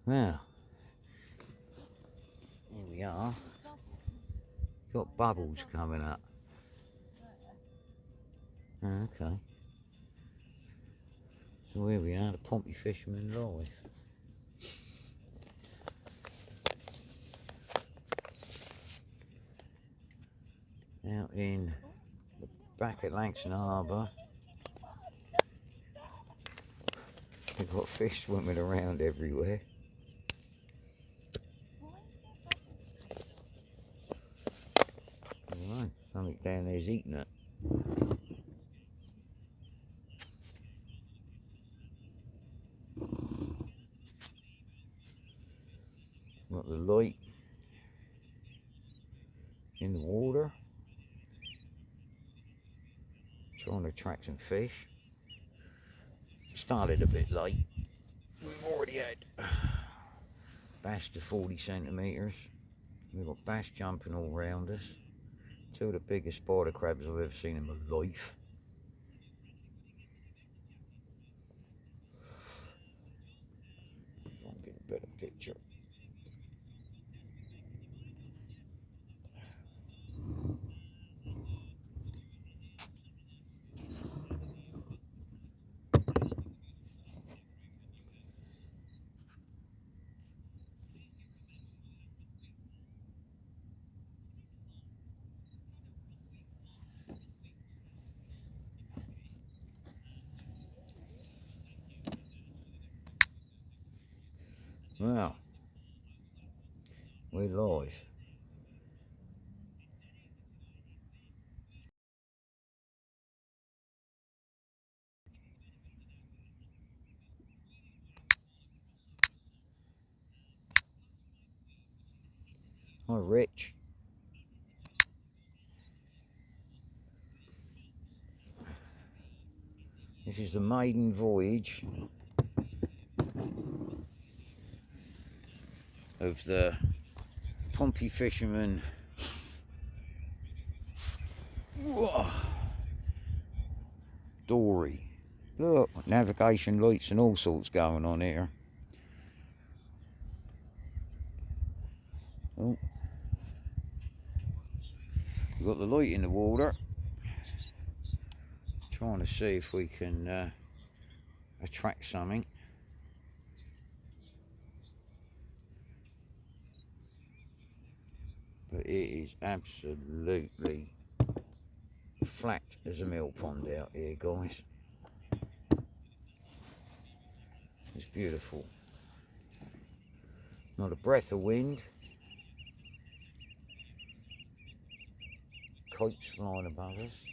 Well, here we are. Got bubbles coming up. Okay. So here we are, the Pompey Fisherman live. Out in the back at Langston Harbour. We've got fish swimming around everywhere. Alright, something down there's eating it. Got the light in the water. Trying to attract some fish. Started a bit late. We've already had bass to 40 centimetres. We've got bass jumping all around us. Two of the biggest spider crabs I've ever seen in my life. If I can get a better picture. Well, we're live. Hi, Rich. This is the maiden voyage of the Pompey Fisherman. Whoa. Dory. Look, navigation lights and all sorts going on here. Oh. We've got the light in the water. Trying to see if we can attract something. But it is absolutely flat as a mill pond out here, guys. It's beautiful. Not a breath of wind. Kites flying above us.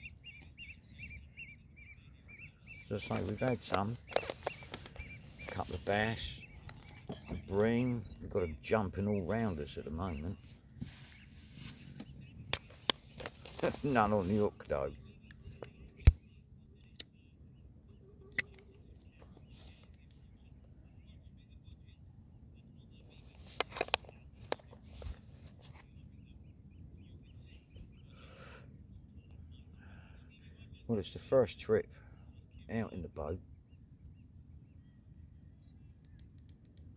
As I say, we've had some. A couple of bass, a bream. We've got them jumping all round us at the moment. None on the hook though. Well, it's the first trip out in the boat.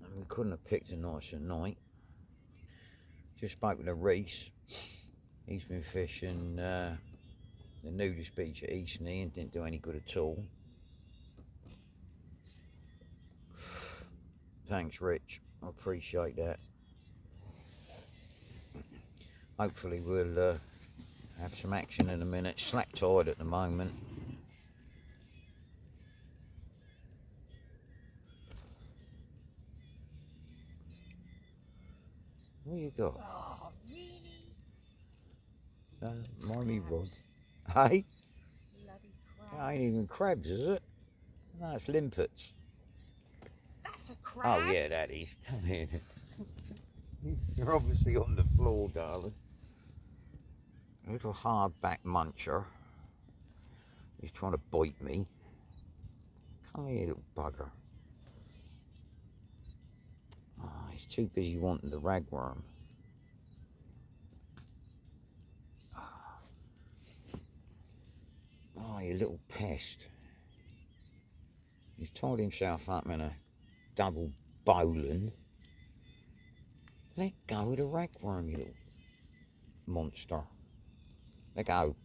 And we couldn't have picked a nicer night. Just spoke with Reese. He's been fishing the nudist beach at Eastney and didn't do any good at all. Thanks, Rich. I appreciate that. Hopefully we'll have some action in a minute. Slack tide at the moment. What you got? Oh, really? Mommy was. Hey? Bloody crab. That ain't even crabs, is it? No, it's limpets. That's a crab. Oh, yeah, that is. Come here. You're obviously on the floor, darling. A little hardback muncher. He's trying to bite me. Come here, little bugger. Oh, he's too busy wanting the ragworm. Oh, you little pest. He's tied himself up in a double bowline. Let go of the ragworm, you little monster. Let go.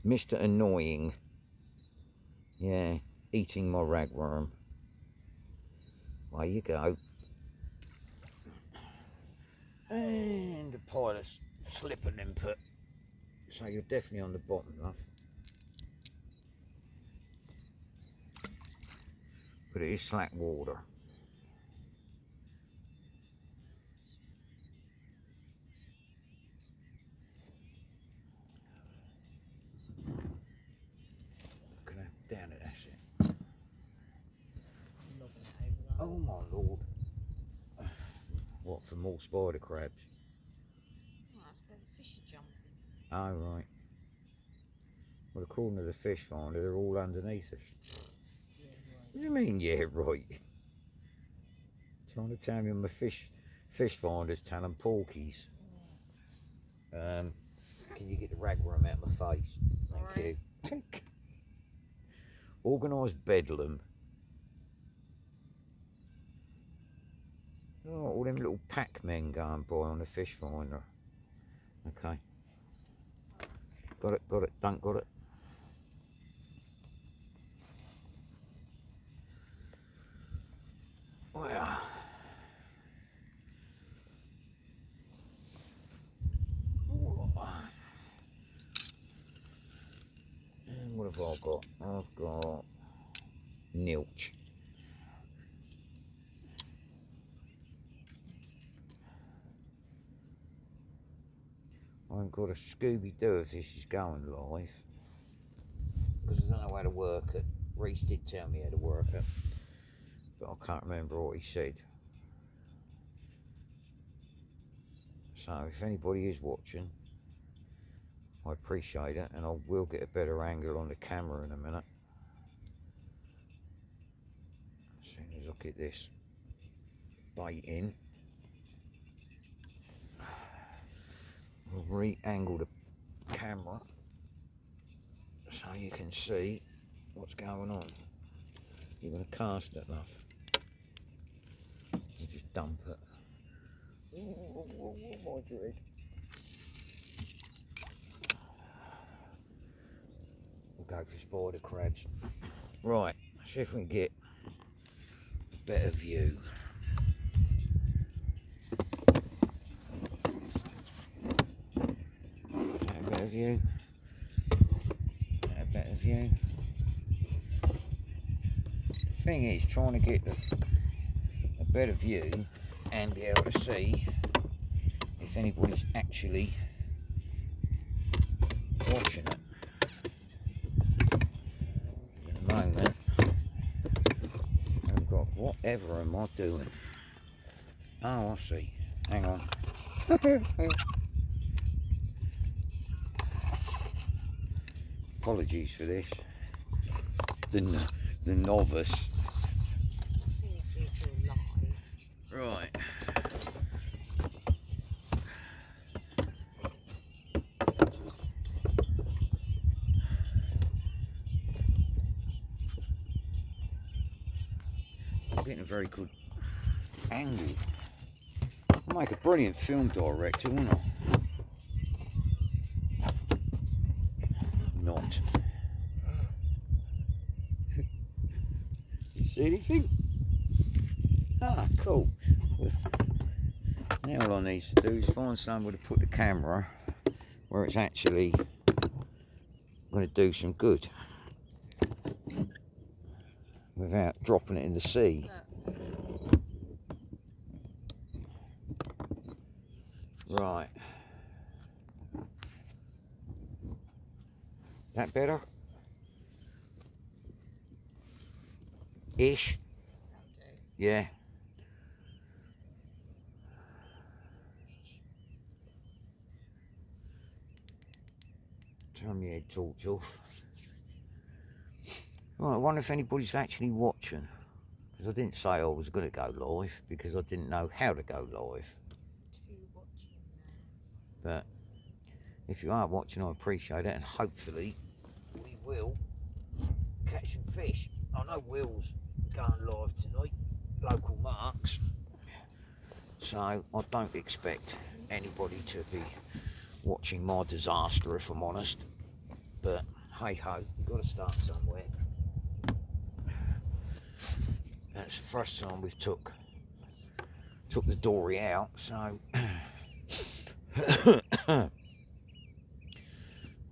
Mr. Annoying. Yeah, eating my ragworm. There you go. And a pile of slipper limpet. So you're definitely on the bottom, love. But it is slack water. Look at that, down it, that's it. Oh my lord. What, for more spider crabs? Oh, that's where the fish are jumping. Oh right. Well, according to the fish finder, they're all underneath us. Yeah, right. What do you mean, yeah, right? Trying to tell me on my fish finders telling porkies. Can you get the ragworm out of my face? Thank you. Organised bedlam. Oh, all them little Pac-Men going by on the fish finder. Okay. Got it, don't got it. Well. And what have I got? I've got nilch. I've got a Scooby-Doo if this is going live. Because I don't know how to work it. Reese did tell me how to work it. But I can't remember what he said. So if anybody is watching, I appreciate it, and I will get a better angle on the camera in a minute. As soon as I get this bait in, I'll re-angle the camera so you can see what's going on. You're going to cast it, love. You just dump it. Oh, my dread. We'll go for spider crabs. Right, let's see if we can get a better view. Is that a better view? Is that a better view? The thing is, trying to get a better view and be able to see if anybody's actually watching it. At the moment, I've got whatever am I doing? Oh, I see. Hang on. Apologies for this. The novice. Seriously, if you're live. Right. I'm getting a very good angle. I'll make a brilliant film director, wouldn't I? Not. You see anything? Ah, cool. Now all I need to do is find somewhere to put the camera where it's actually going to do some good without dropping it in the sea. Right. That better? Ish? Yeah. Turn my head torch off. Right, I wonder if anybody's actually watching. Because I didn't say I was going to go live because I didn't know how to go live. But if you are watching, I appreciate it, and hopefully we will catch some fish. I know Will's going live tonight, local Marks. So I don't expect anybody to be watching my disaster, if I'm honest. But hey ho, you've got to start somewhere. And it's the first time we've took the dory out, so with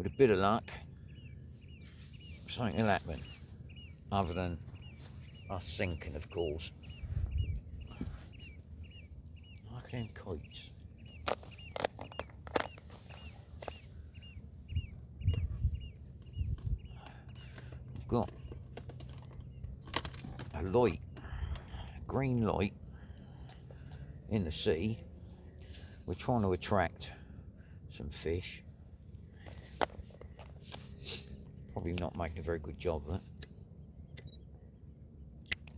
a bit of luck, something will happen. Other than us sinking, of course. Look at them kites. I've got a light, a green light in the sea. We're trying to attract some fish. Probably not making a very good job of it.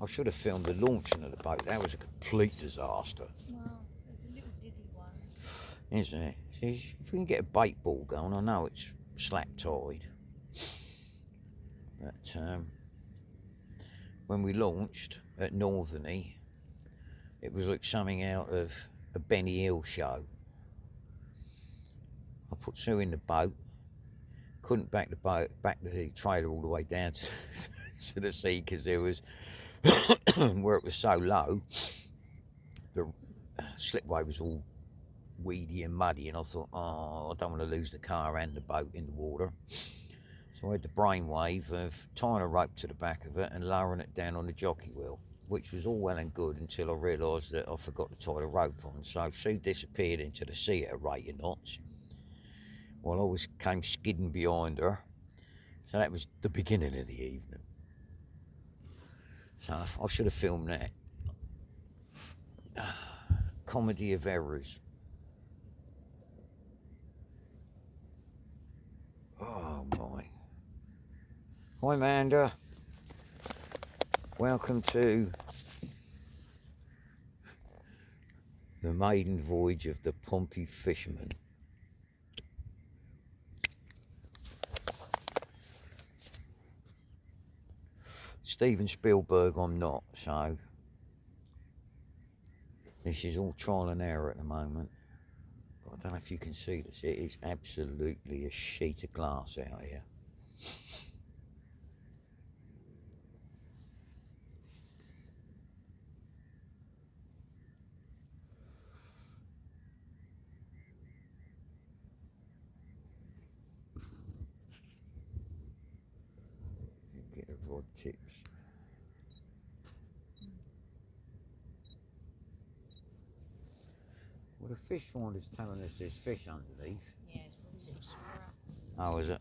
I should have filmed the launching of the boat. That was a complete disaster. Well, there's a little diddy one. Isn't it? See, if we can get a bait ball going, I know it's slack tide. But when we launched at Northerny, it was like something out of a Benny Hill show. I put Sue in the boat, couldn't back the trailer all the way down to the sea because there was where it was so low, the slipway was all weedy and muddy, and I thought, oh, I don't want to lose the car and the boat in the water. So I had the brainwave of tying a rope to the back of it and lowering it down on the jockey wheel, which was all well and good until I realised that I forgot to tie the rope on. So Sue disappeared into the sea at a rate of knots, while I came skidding behind her. So that was the beginning of the evening. So I should have filmed that. Comedy of errors. Oh my. Hi Amanda. Welcome to the maiden voyage of the Pompey fisherman. Steven Spielberg I'm not, so this is all trial and error at the moment. But I don't know if you can see this, it is absolutely a sheet of glass out here. Get the rod tips. Well, the fish finder's telling us there's fish underneath. Yeah, it's probably little sprats. Oh, is it?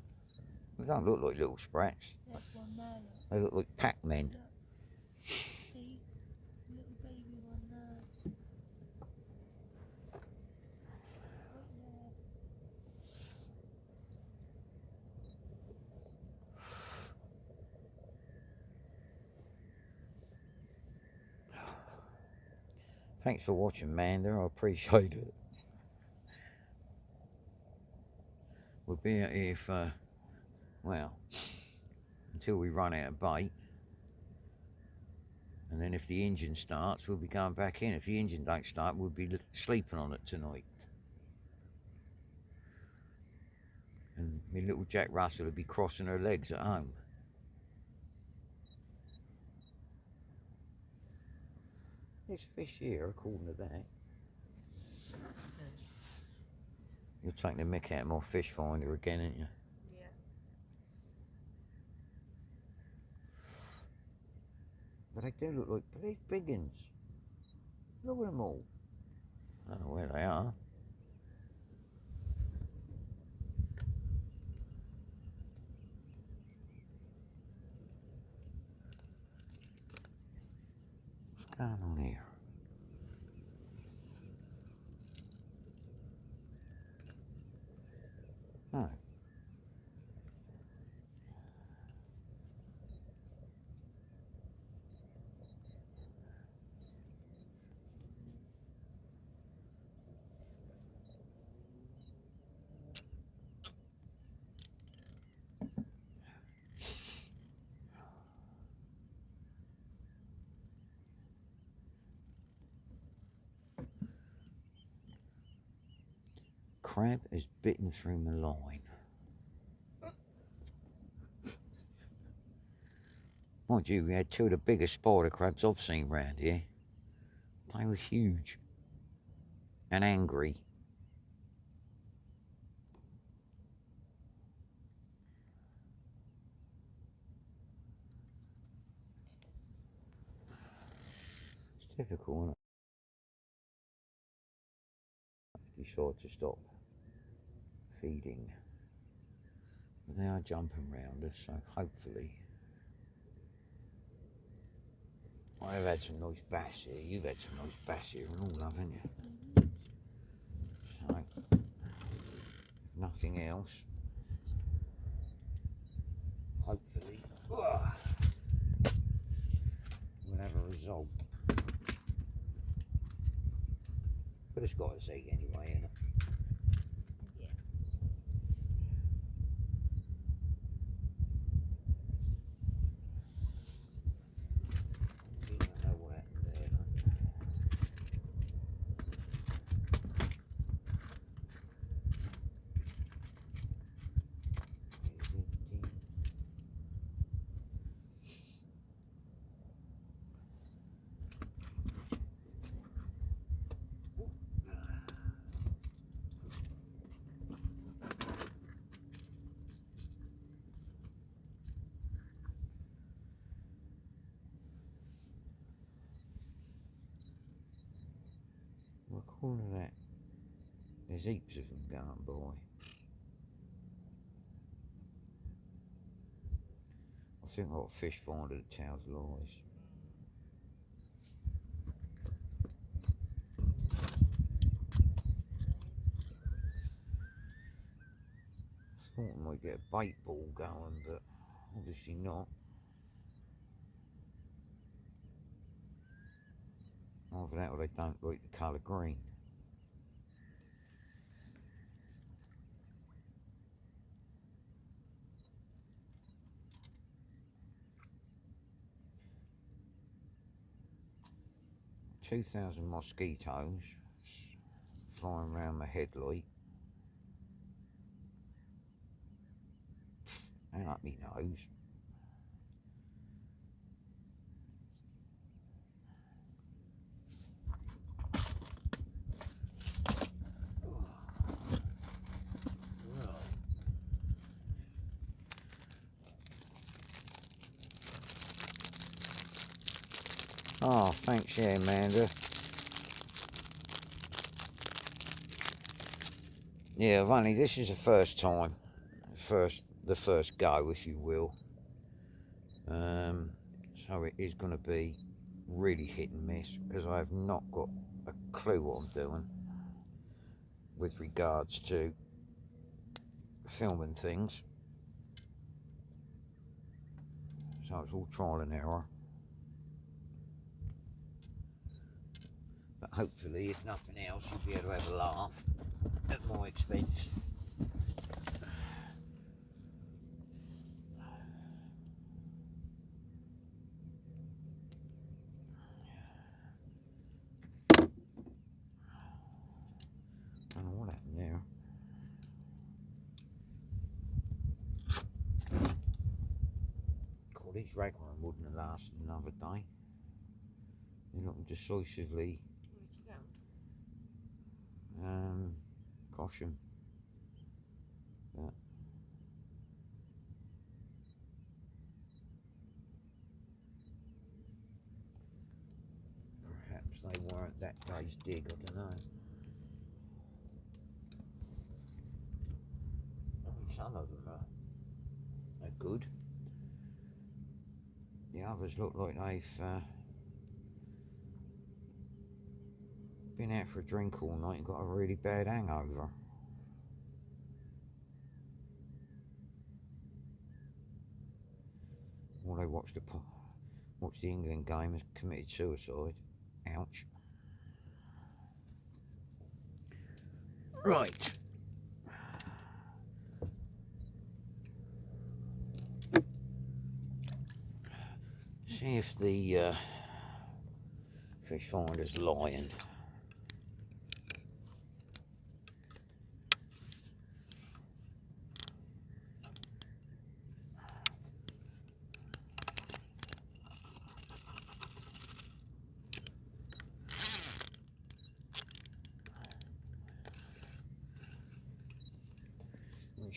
They don't look like little sprats. There's one there, look. They look like Pac-Men. Look. See? Little baby one there. Right there. Thanks for watching, Amanda. I appreciate it. We'll be out here for, well, until we run out of bait. And then if the engine starts, we'll be going back in. If the engine don't start, we'll be sleeping on it tonight. And my little Jack Russell will be crossing her legs at home. There's fish here, according to that. You're taking the mick out of my fish finder again, aren't you? Yeah. But they do look like these big uns. Look at them all. I don't know where they are. What's going on here? Oh. crab has bitten through my line. Mind you, we had two of the biggest spider crabs I've seen round here. They were huge and angry. It's difficult, isn't it? Decide to stop feeding. But they are jumping round us, so hopefully. I've had some nice bass here. You've had some nice bass here and all, haven't you? So, if nothing else, hopefully we'll have a result. But it's got its egg anyway, innit? Yeah. You don't know what happened there, What corner of that? There's heaps of them going by. I think I've got a fish finder that tells lies. I thought I might get a bait ball going, but obviously not. Either that or they don't like the colour green. $2,000 mosquitoes flying around my headlight and up my nose. Oh, thanks, yeah, Amanda. Yeah, this is the first time, the first go, if you will. So it is going to be really hit and miss because I have not got a clue what I'm doing with regards to filming things. So it's all trial and error. But hopefully, if nothing else, you'll be able to have a laugh at my expense. I don't know what happened there. God, these raglan wouldn't have lasted another day. They're looking decisively. Where'd you go? Caution. But perhaps they weren't that day's dig, I don't know. I mean, some of them are good. The others look like they've been out for a drink all night and got a really bad hangover. Or they watched the England game and committed suicide. Ouch. Right. See if the fish finder's lying.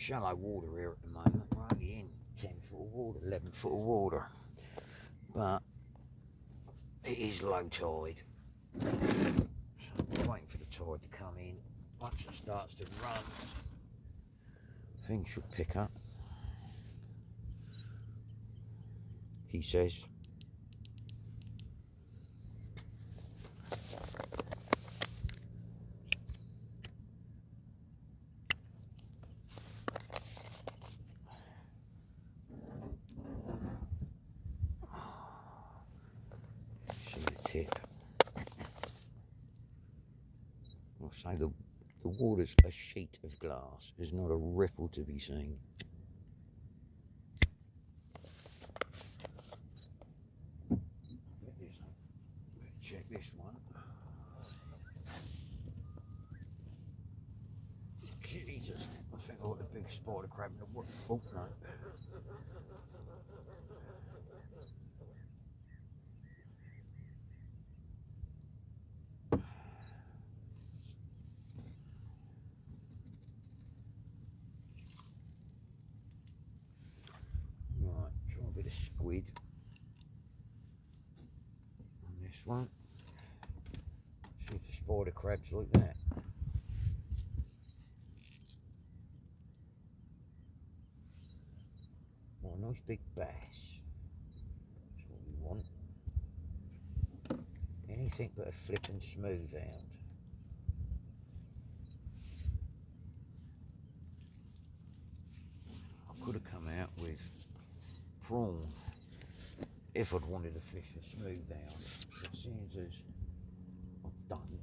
shallow water here at the moment. We're only in 10 foot of water, 11 foot of water, but it is low tide. So I'm waiting for the tide to come in. Once it starts to run, things should pick up, he says. See the tip. I'll say the water's a sheet of glass. There's not a ripple to be seen. Check this one. Jesus, I think I got the big spider crab in the water. Oh no. Right, try a bit of squid on this one. See if the spider crab's like that. Oh, a nice big bass. That's what we want. Anything but a flippin' smooth out. I could have come out with prawn if I'd wanted to fish a smooth out. But seeing as I don't,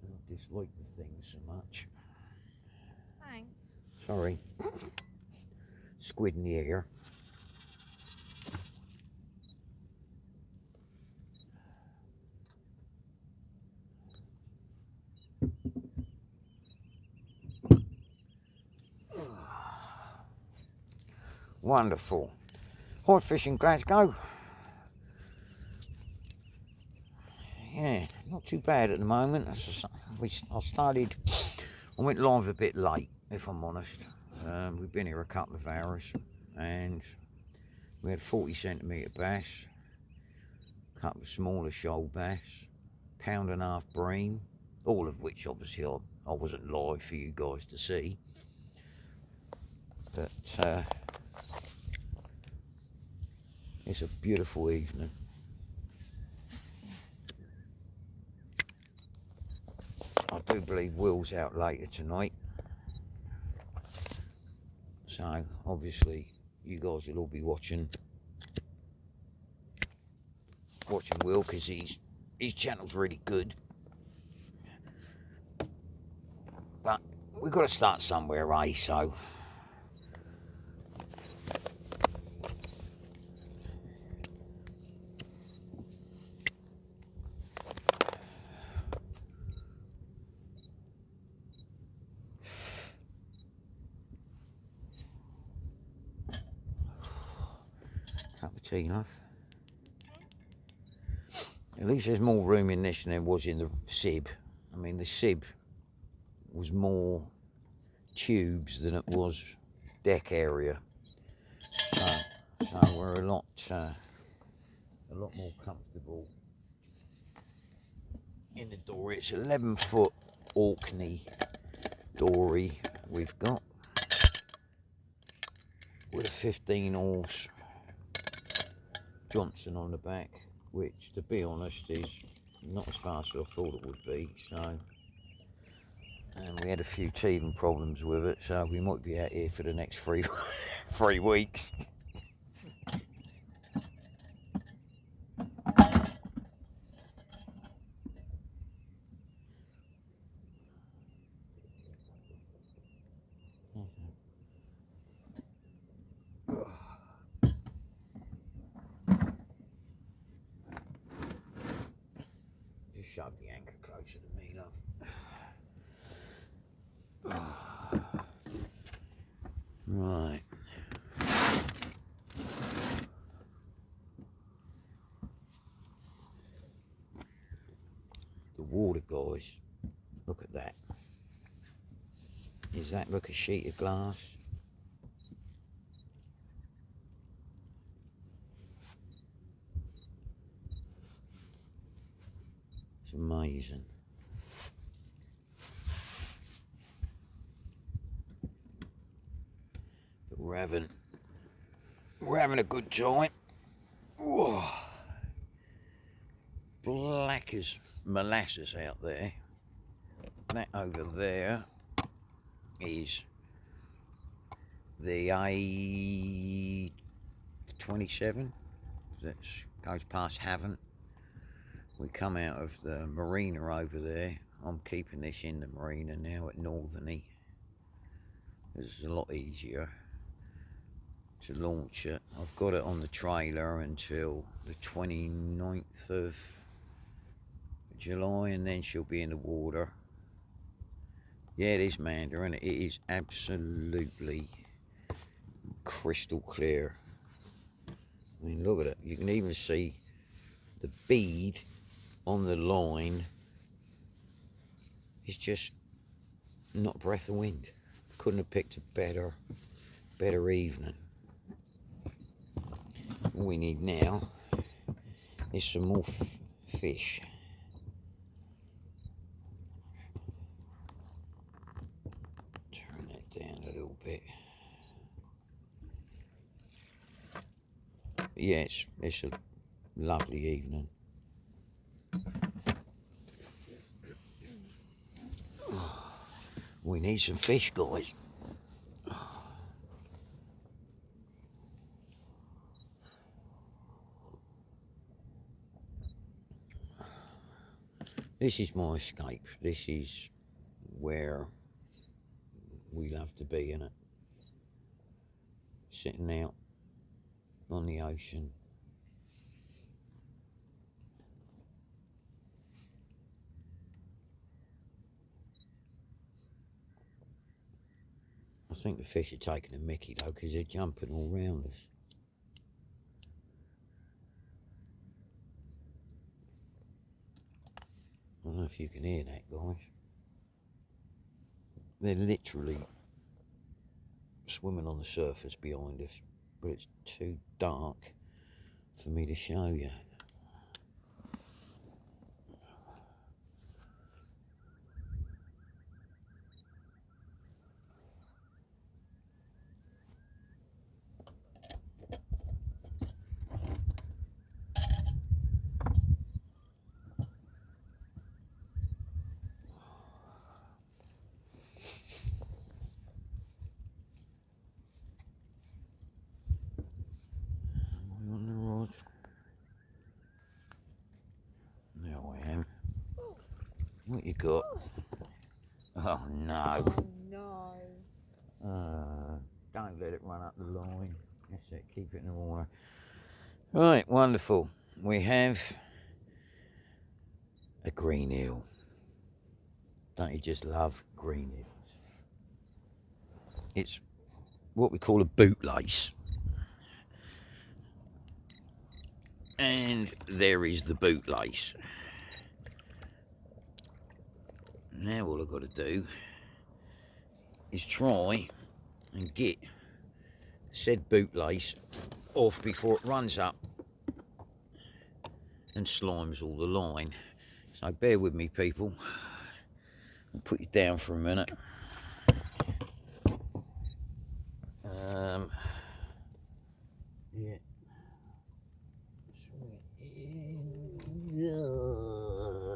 I dislike the thing so much. Thanks. Sorry. Squid in the air. Wonderful. High fishing Glasgow. Yeah, not too bad at the moment. I went live a bit late, if I'm honest. We've been here a couple of hours and we had 40 centimetre bass, a couple of smaller shoal bass, £1.5 bream, all of which obviously I wasn't live for you guys to see. But it's a beautiful evening. I do believe Will's out later tonight. So obviously you guys will all be watching Will, because his channel's really good. But we've got to start somewhere, eh? So cup of tea, love. At least there's more room in this than there was in the sib. I mean, the sib was more tubes than it was deck area. So we're a lot more comfortable in the dory. It's 11 foot Orkney dory we've got with a 15 horse Johnson on the back, which, to be honest, is not as fast as I thought it would be. So, and we had a few teething problems with it, so we might be out here for the next three weeks. Shove the anchor closer to me, love. Right. The water, guys. Look at that. Does that look a sheet of glass? It's amazing. But we're having a good time. Whoa. Black as molasses out there. That over there is the A27 that goes past Havant. We come out of the marina over there. I'm keeping this in the marina now at Northerny. It's a lot easier to launch it. I've got it on the trailer until the 29th of July, and then she'll be in the water. Yeah, it is Mandarin. It is absolutely crystal clear. I mean, look at it. You can even see the bead on the line is just not a breath of wind. Couldn't have picked a better evening. All we need now is some more fish. Turn that down a little bit. Yeah, it's a lovely evening. We need some fish, guys. This is my escape. This is where we love to be, innit? Sitting out on the ocean. I think the fish are taking a mickey though, because they're jumping all round us. I don't know if you can hear that, guys. They're literally swimming on the surface behind us, but it's too dark for me to show you. What you got? Oh no. Oh no. Don't let it run up the line. That's it, keep it in the water. Right, wonderful. We have a green eel. Don't you just love green eels? It's what we call a bootlace. And there is the bootlace. Now all I've got to do is try and get said bootlace off before it runs up and slimes all the line. So bear with me, people. I'll put you down for a minute. Yeah.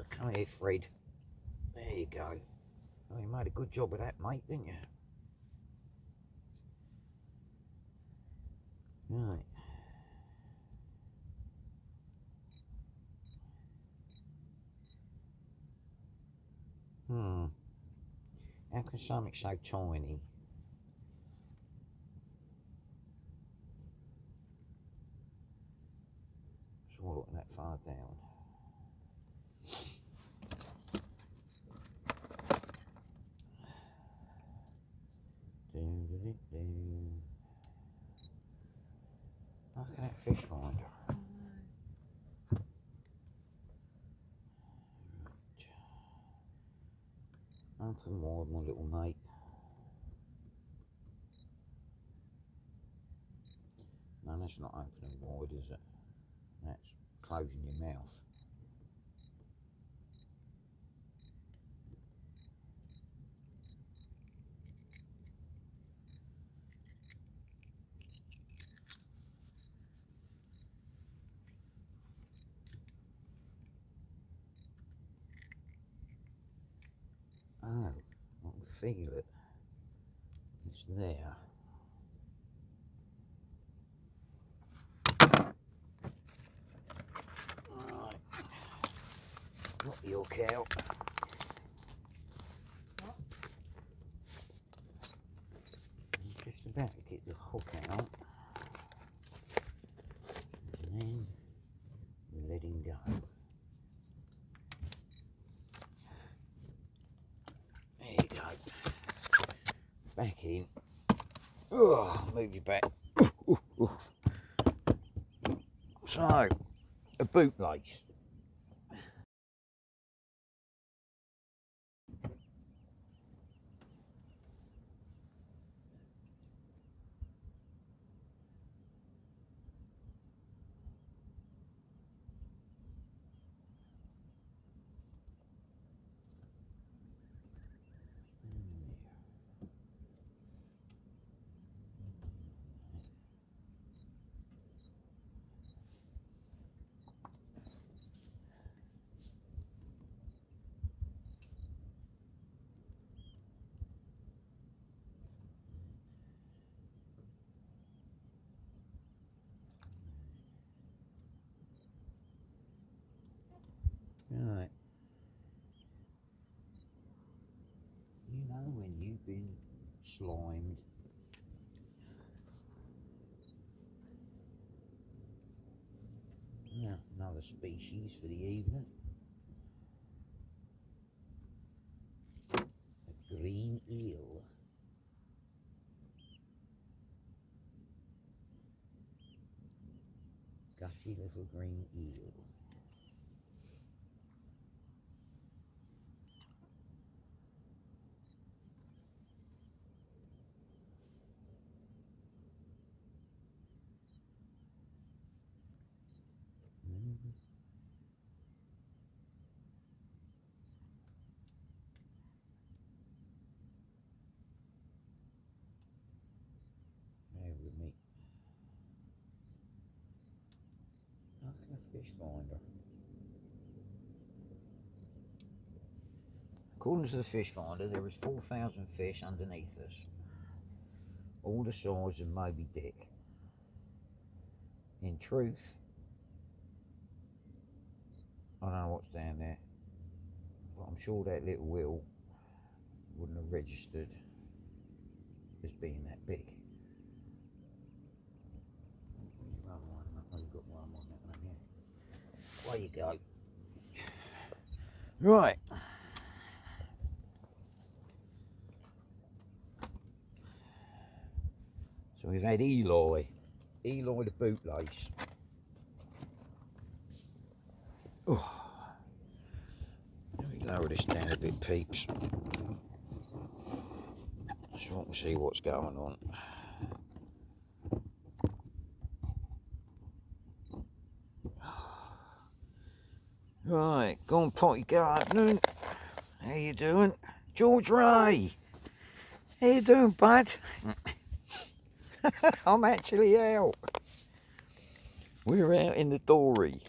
Come here, Fred. There you go. Oh, you made a good job of that, mate, didn't you? Right. How can something so tiny swallow it that far down? Look at that fish finder. Nothing more, my little mate. That's not opening wide, is it? That's closing your mouth. Oh, I can feel it. It's there. Alright. Got the hook out. Just about to get the hook out. And then we let him go. There you go. Back in. Oh, move you back. So, a bootlace. Right. You know when you've been slimed. Yeah, another species for the evening. A green eel. Gushy little green eel. Bear with me. Like a fish finder. According to the fish finder, there is 4,000 fish underneath us. All the size of Moby Dick. In truth, I don't know what's down there, but I'm sure that little wheel wouldn't have registered as being that big. You've got one on that one, yeah. There you go. Right. So we've had Eli the bootlace. Oh. Let me lower this down a bit, peeps, so I can see what's going on. Right, go on, potty gardening. How you doing? George Ray, how you doing, bud? I'm actually out. We're out in the dory.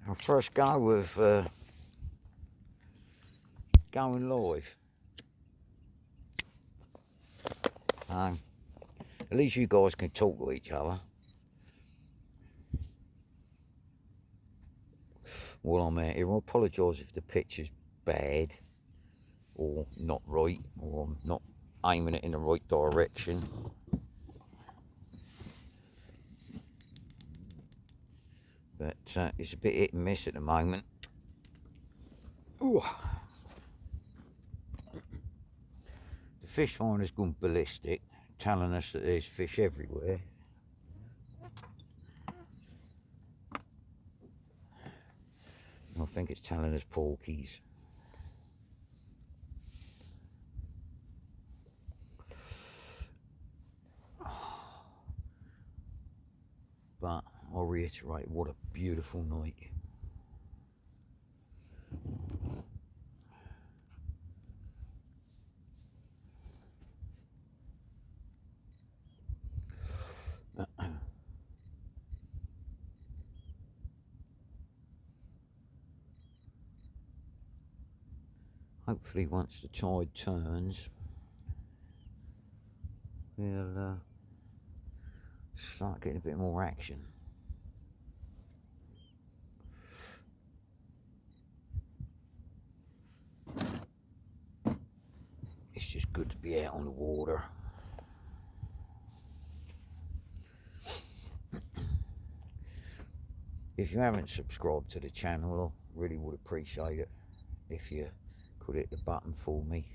Our first go of going live. At least you guys can talk to each other. While I'm out here, I apologise if the picture's bad or not right, or I'm not aiming it in the right direction. But it's a bit hit and miss at the moment. Ooh. The fish finder's gone ballistic, telling us that there's fish everywhere. I think it's telling us porkies. but I'll reiterate, what a beautiful night. Hopefully once the tide turns, we'll start getting a bit more action. It's just good to be out on the water. If you haven't subscribed to the channel, I really would appreciate it if you could hit the button for me.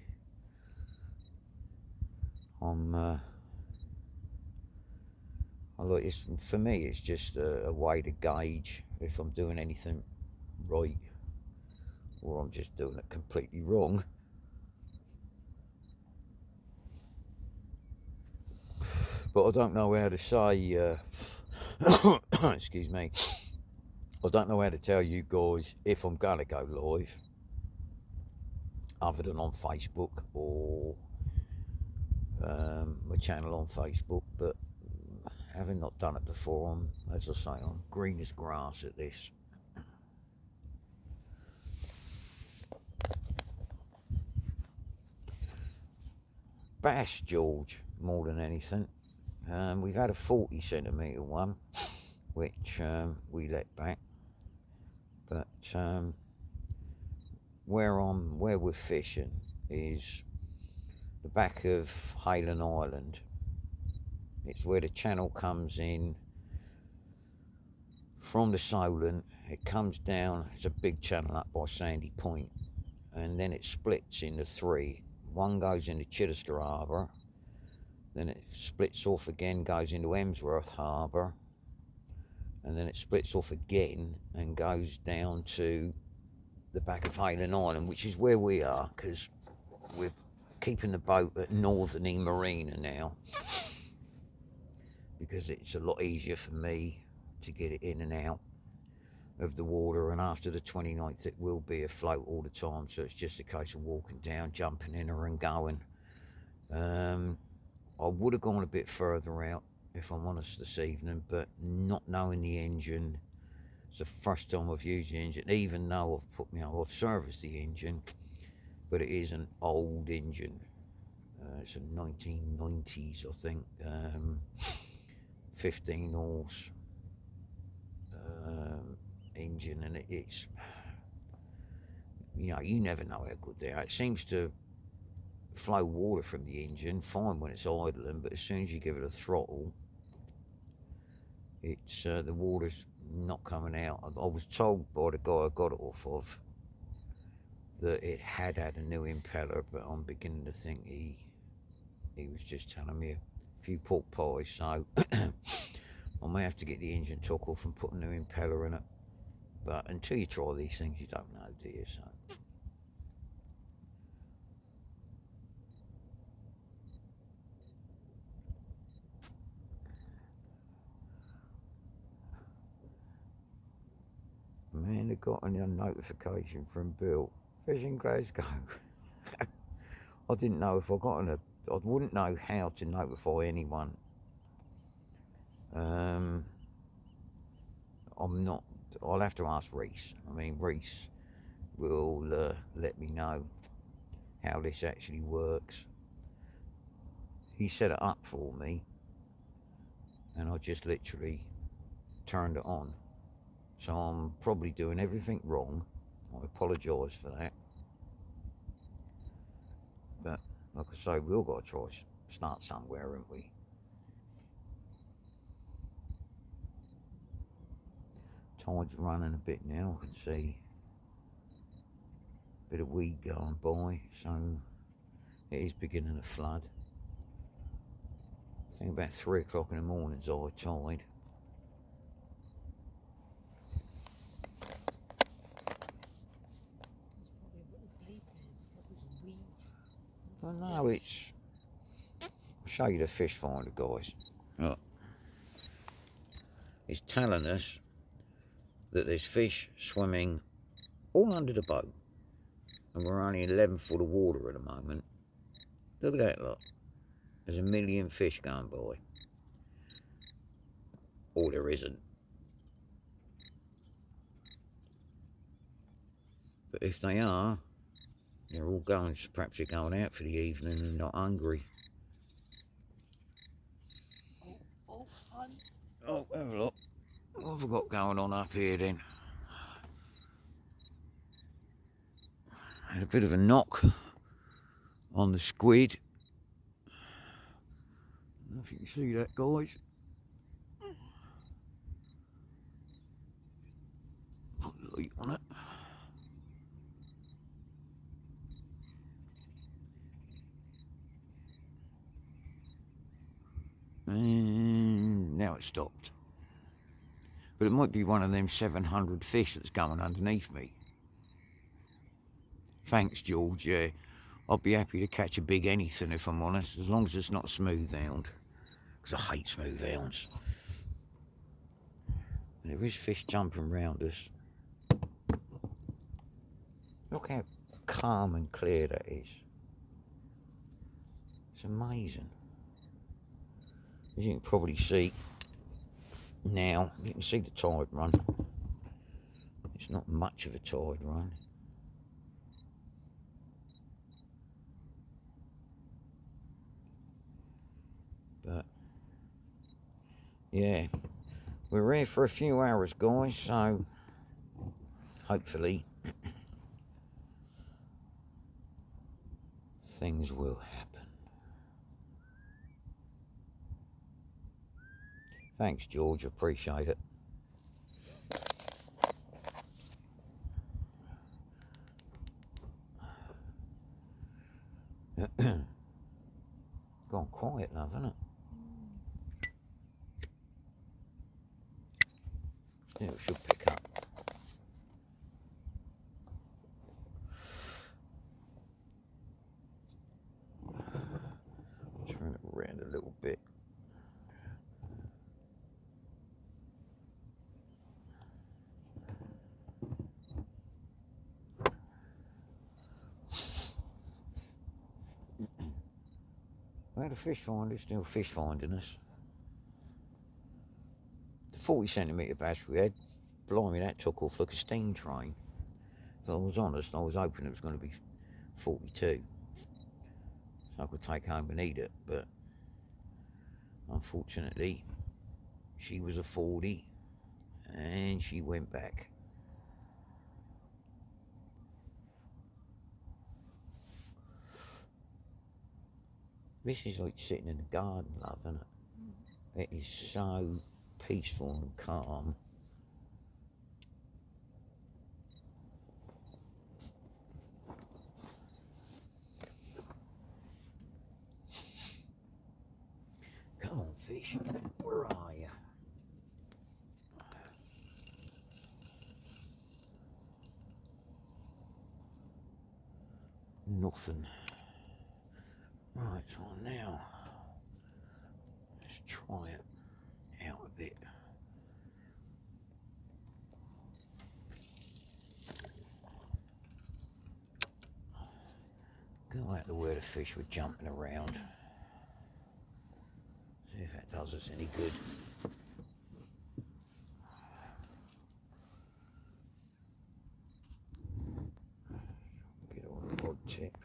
For me, it's just a way to gauge if I'm doing anything right or I'm just doing it completely wrong. But I don't know how to say, excuse me, I don't know how to tell you guys if I'm going to go live, other than on Facebook or my channel on Facebook. But having not done it before, as I say, I'm green as grass at this. Bass, George, more than anything. We've had a 40 centimetre one, which we let back. But where we're fishing is the back of Hayling Island. It's where the channel comes in from the Solent. It comes down, it's a big channel up by Sandy Point, and then it splits into three. One goes into Chichester Harbour, then it splits off again, goes into Emsworth Harbour, and then it splits off again and goes down to the back of Hayling Island, which is where we are, because we're keeping the boat at Northern Marina now, because it's a lot easier for me to get it in and out of the water, and after the 29th it will be afloat all the time, so it's just a case of walking down, jumping in her and going. I would have gone a bit further out, if I'm honest, this evening, but not knowing the engine, it's the first time I've used the engine, even though I've serviced the engine, but it is an old engine. It's a 1990s, I think, 15 horse engine, and it's, you never know how good they are. It seems to flow water from the engine fine when it's idling, but as soon as you give it a throttle, it's the water's not coming out. I was told by the guy I got it off of that it had a new impeller, but I'm beginning to think he was just telling me a few pork pies, so I may have to get the engine took off and put a new impeller in it. But until you try these things, you don't know, do you? So man, I got a notification from Bill, fishing Glasgow. I didn't know if I wouldn't know how to notify anyone. I'll have to ask Reese. I mean, Reese will let me know how this actually works. He set it up for me, and I just literally turned it on. So I'm probably doing everything wrong. I apologise for that. But like I say, we've all got to start somewhere, haven't we? Tide's running a bit now. I can see a bit of weed going by, so it is beginning to flood. I think about 3 o'clock in the morning is high tide. Well, no, I'll show you the fish finder, guys. Look. is telling us that there's fish swimming all under the boat, and we're only 11 foot of water at the moment. Look at that, look. There's a million fish going by. Or there isn't. But if they are, they're all going, perhaps they're going out for the evening and not hungry. Oh, have a look. What have I got going on up here then? Had a bit of a knock on the squid. I don't know if you can see that, guys. Put the light on it. And now it's stopped. But it might be one of them 700 fish that's going underneath me. Thanks, George, yeah. I'd be happy to catch a big anything if I'm honest, as long as it's not a smooth hound. Because I hate smooth hounds. And there is fish jumping round us. Look how calm and clear that is. It's amazing. As you can probably see now, you can see the tide run. It's not much of a tide run. But yeah, we're here for a few hours, guys, so hopefully things will happen. Thanks, George, appreciate it. Gone quiet, love, hasn't it? Yeah, it should pick up. Turn it around a little bit. Well, the fish finder's still fish finding us. The 40 centimetre bass we had, blimey, that took off like a steam train. If I was honest, I was hoping it was going to be 42. So I could take home and eat it, but unfortunately, she was a 40 and she went back. This is like sitting in the garden, love, isn't it? It is so peaceful and calm. Come on, fish. Where are you? Nothing. Right, so now let's try it out a bit. Go out to where the fish were jumping around. See if that does us any good. Get on the rod tip.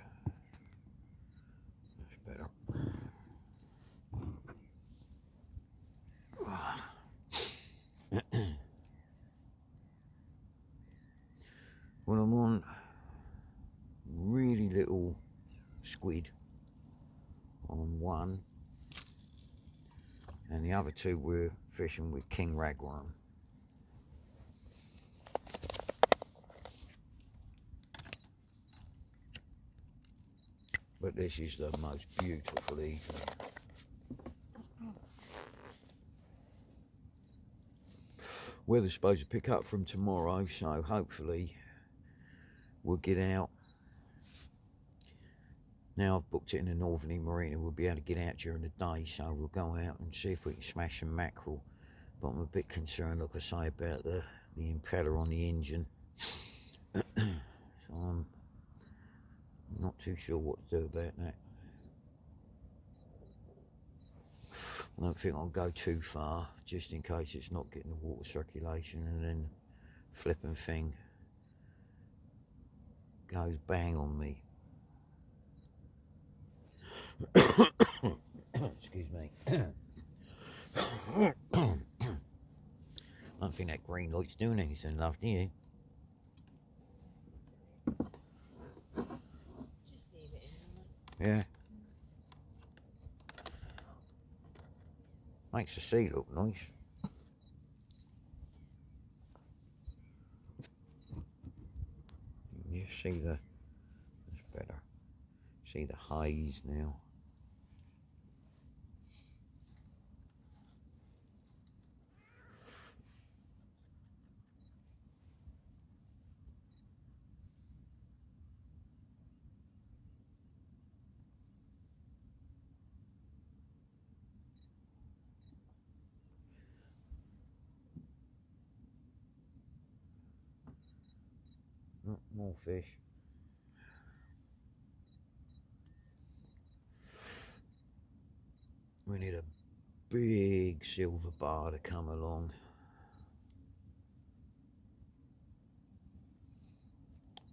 That's better. Well, I'm on really little squid on one, and the other two were fishing with king ragworm. But this is the most beautiful evening. Weather's supposed to pick up from tomorrow, so hopefully we'll get out. Now I've booked it in the Northern Marina, we'll be able to get out during the day, so we'll go out and see if we can smash some mackerel But I'm a bit concerned, like I say, about the impeller on the engine. So I'm not too sure what to do about that. I don't think I'll go too far, just in case it's not getting the water circulation and then flipping thing goes bang on me. Excuse me. I don't think that green light's doing anything, love, do you? Just leave it in there. Yeah. Makes the sea look nice. You see the, that's better. See the haze now. Oh, more fish. We need a big silver bar to come along.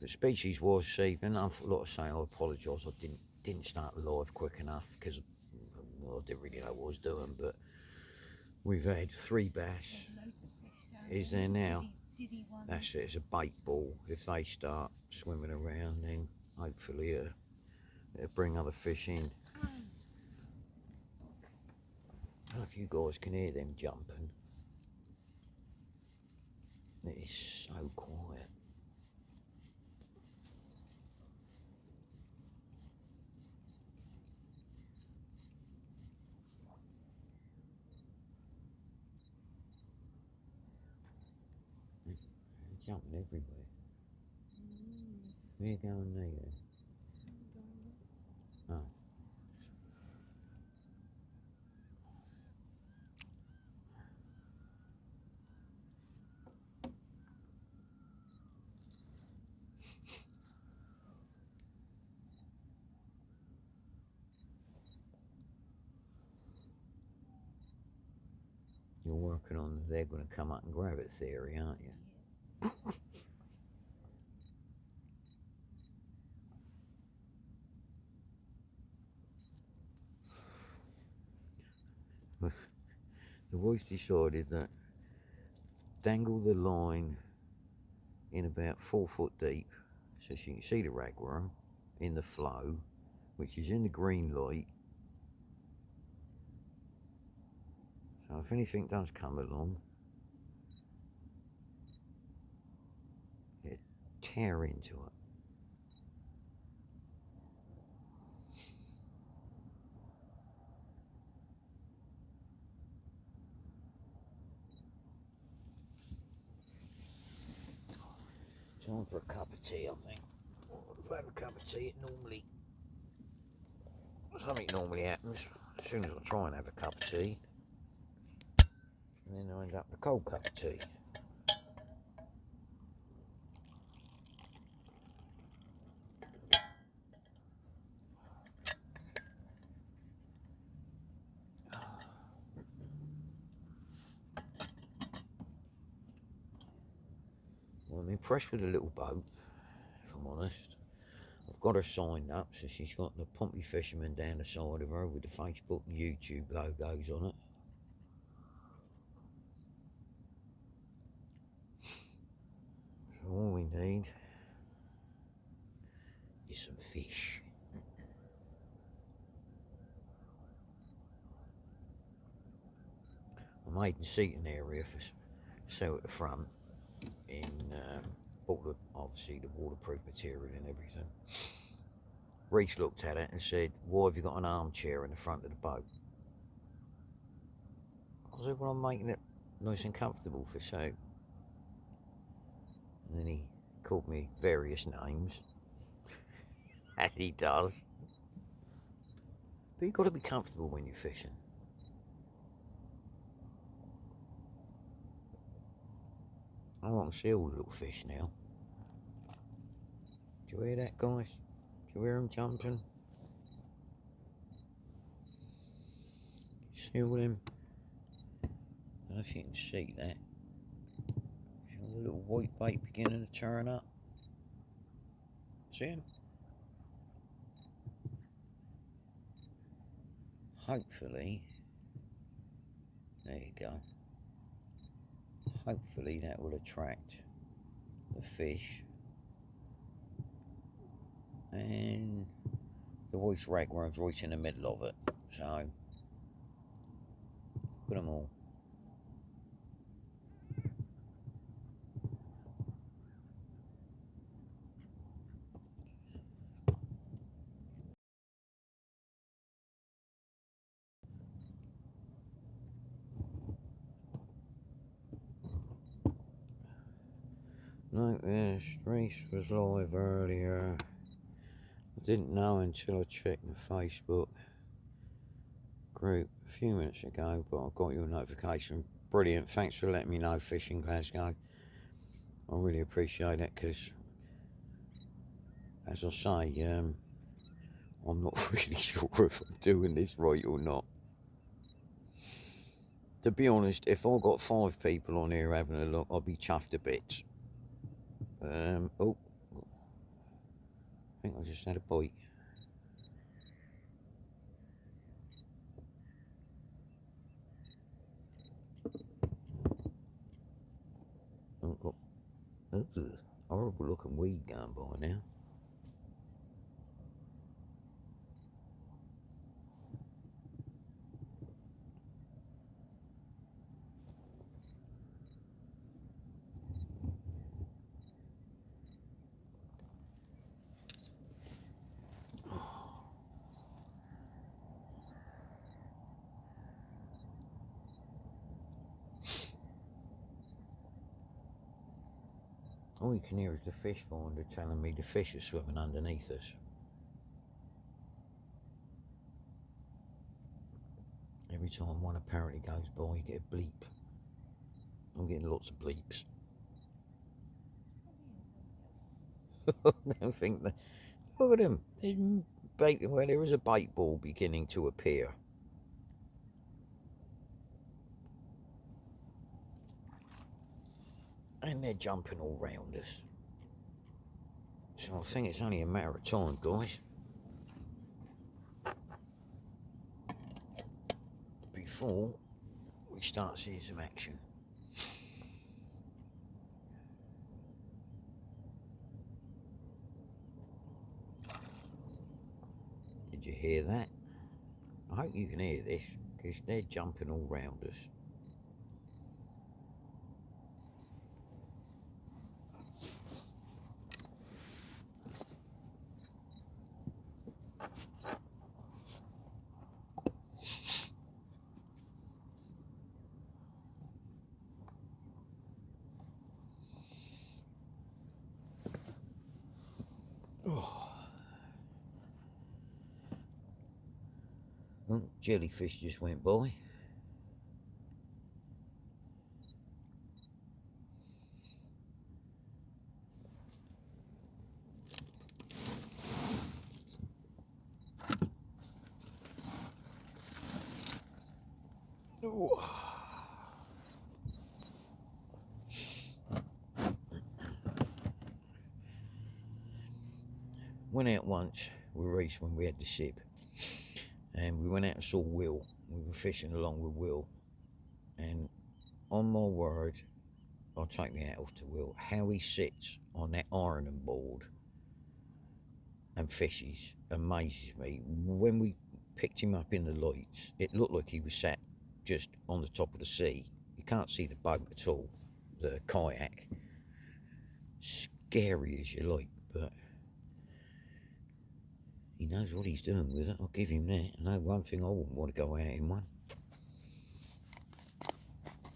The species was safe, and I've got to say I apologise. I didn't start live quick enough because I didn't really know what I was doing. But we've had 3 bass. Is there now? That's it. It's a bait ball. If they start swimming around, then hopefully it'll bring other fish in. I don't know if you guys can hear them jumping. It is so quiet. They're jumping everywhere. Where you going there? Oh. You're working on they're going to come up and grab it theory, aren't you? The wife decided that dangle the line in about 4 foot deep so she can see the ragworm in the flow, which is in the green light. So if anything does come along, it tear into it. Time for a cup of tea, I think. If I have a cup of tea, something normally happens. As soon as I try and have a cup of tea, and then I end up with a cold cup of tea. Well, I'm impressed with the little boat, if I'm honest. I've got her signed up, so she's got the Pompey Fisherman down the side of her with the Facebook and YouTube logos on it. So all we need is some fish. I made the seating area for sale at the front in obviously the waterproof material and everything. Reese looked at it and said, "Why have you got an armchair in the front of the boat?" I said, "Well, I'm making it nice and comfortable for sale." And then he called me various names, as he does. But you've got to be comfortable when you're fishing. Oh, I can see all the little fish now. Do you hear that, guys? Do you hear them jumping? See all them? I don't know if you can see that. See all the little white bait beginning to turn up? See them? Hopefully, there you go. Hopefully that will attract the fish. And the voice ragworm's right in the middle of it. So, look at them all. Like this, Reese was live earlier. I didn't know until I checked the Facebook group a few minutes ago, but I got your notification. Brilliant, thanks for letting me know, Fishing Glasgow. I really appreciate it, because, as I say, I'm not really sure if I'm doing this right or not. To be honest, if I got 5 people on here having a look, I'd be chuffed to bits. Oh, I think I just had a bite. I've got horrible looking weed going by now. All you can hear is the fish finder telling me the fish are swimming underneath us. Every time one apparently goes by, you get a bleep. I'm getting lots of bleeps. I don't think that. Look at them. There's bait. Well, there is a bait ball beginning to appear. And they're jumping all round us. So I think it's only a matter of time, guys, before we start seeing some action. Did you hear that? I hope you can hear this, because they're jumping all round us. Oh, jellyfish just went by. Oh. Went out once with Reese when we had the ship, and we went out and saw Will. We were fishing along with Will, and on my word, I'll take my hat off to Will. How he sits on that ironing board and fishes amazes me. When we picked him up in the lights, it looked like he was sat just on the top of the sea. You can't see the boat at all, the kayak. Scary as you like, but he knows what he's doing with it. I'll give him that. I know one thing, I wouldn't want to go out in one.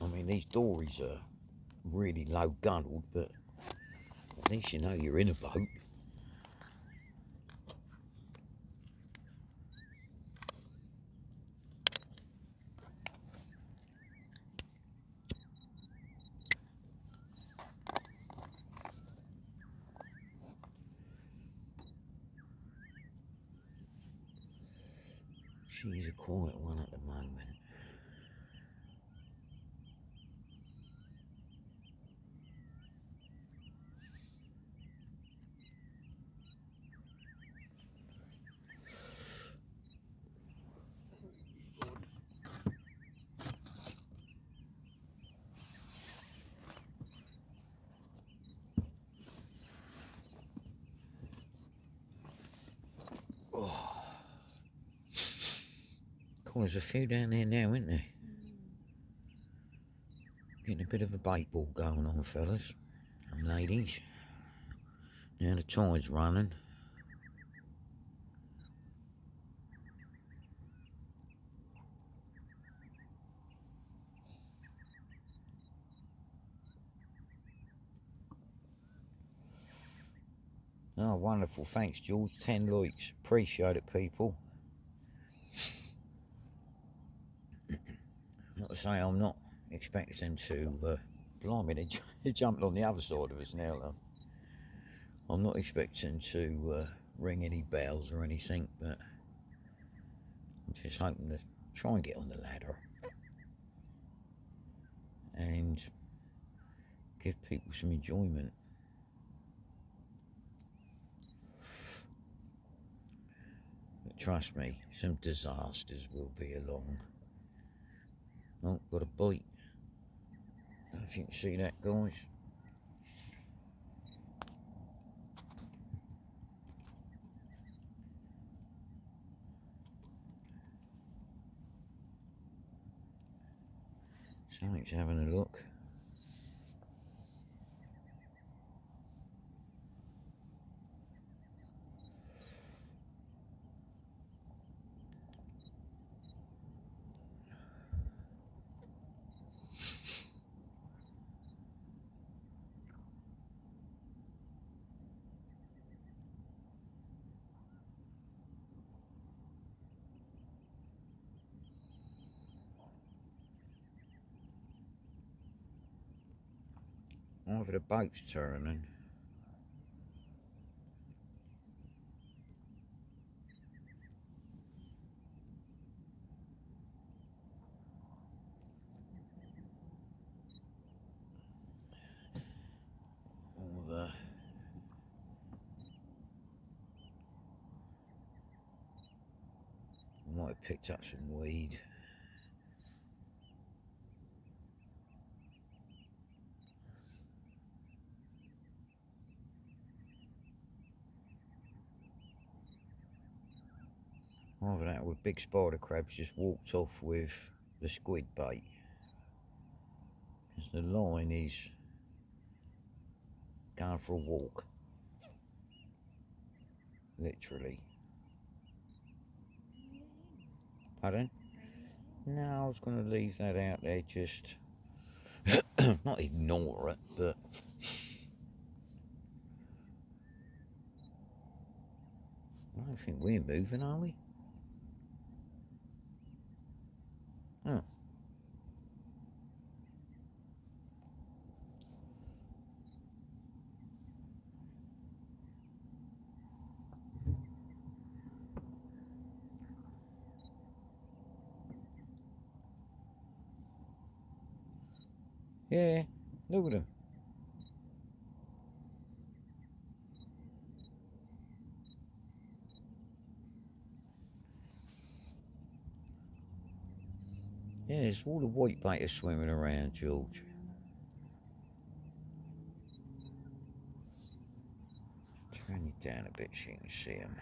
I mean, these dories are really low gunnelled, but at least you know you're in a boat. She's a quiet one at the moment. Cool, there's a few down there now, isn't there? Getting a bit of a bait ball going on, fellas and ladies. Now the tide's running. Oh, wonderful. Thanks, George. 10 likes. Appreciate it, people. Not to say I'm not expecting to... blimey, they jumped on the other side of us now, though. I'm not expecting to ring any bells or anything, but I'm just hoping to try and get on the ladder and give people some enjoyment. But trust me, some disasters will be along. Oh, got a bite. I don't know if you can see that, guys. Something's having a look. Either the boat's turning. Or the... I might have picked up some weed. Either that or big spider crabs just walked off with the squid bait. Because the line is going for a walk. Literally. Pardon? No, I was going to leave that out there, just not ignore it, but I don't think we're moving, are we? Oh. Yeah, look at them. Yeah, there's all the white bait swimming around, George. Turn you down a bit so you can see them.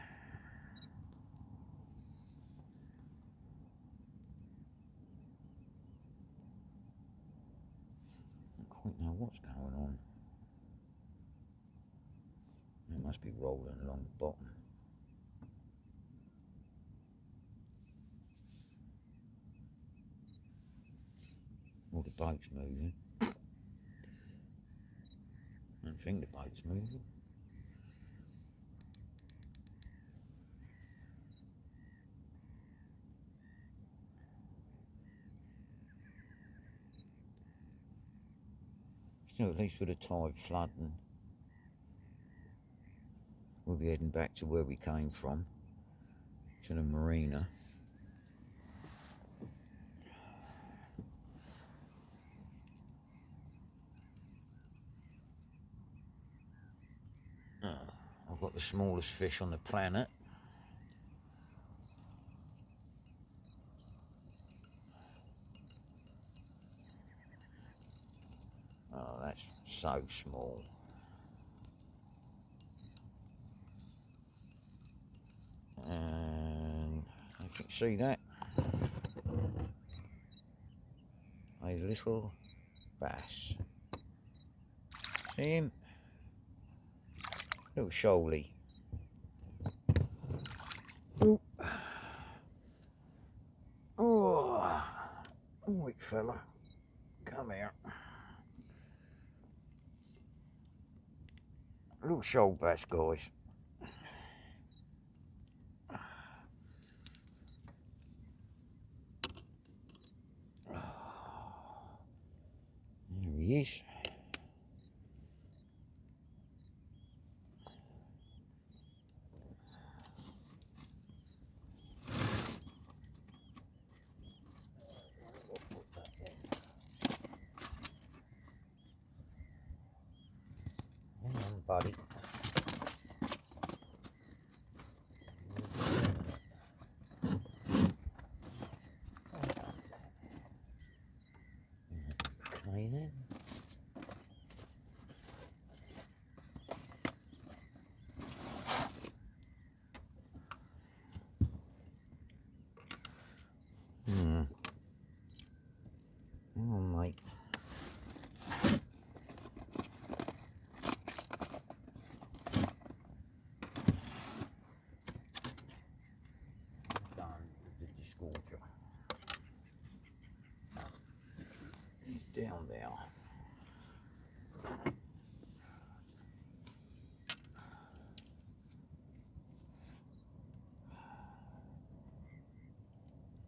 I don't quite know what's going on. It must be rolling along the bottom. Or the boat's moving. I don't think the boat's moving. Still, at least with the tide flooding, we'll be heading back to where we came from, to the marina. I've got the smallest fish on the planet. Oh, that's so small. And you can see that. A little bass. See him? Little shoaly. Oh, oh, wait, fella, come here. Little shoal bass, guys. There he is. Hang on, buddy. Okay then. Hang on, mate. Done with the disgorger. He's down there.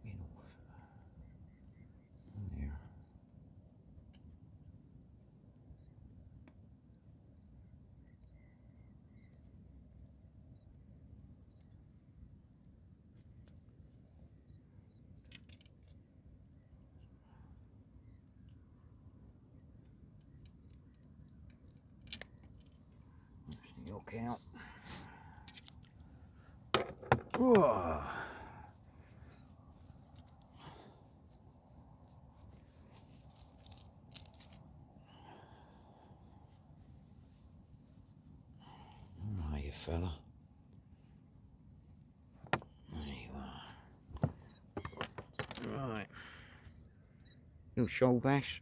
Get off. There. Look out. Whoa. There you fella. There you are. Right. Little shoal bass.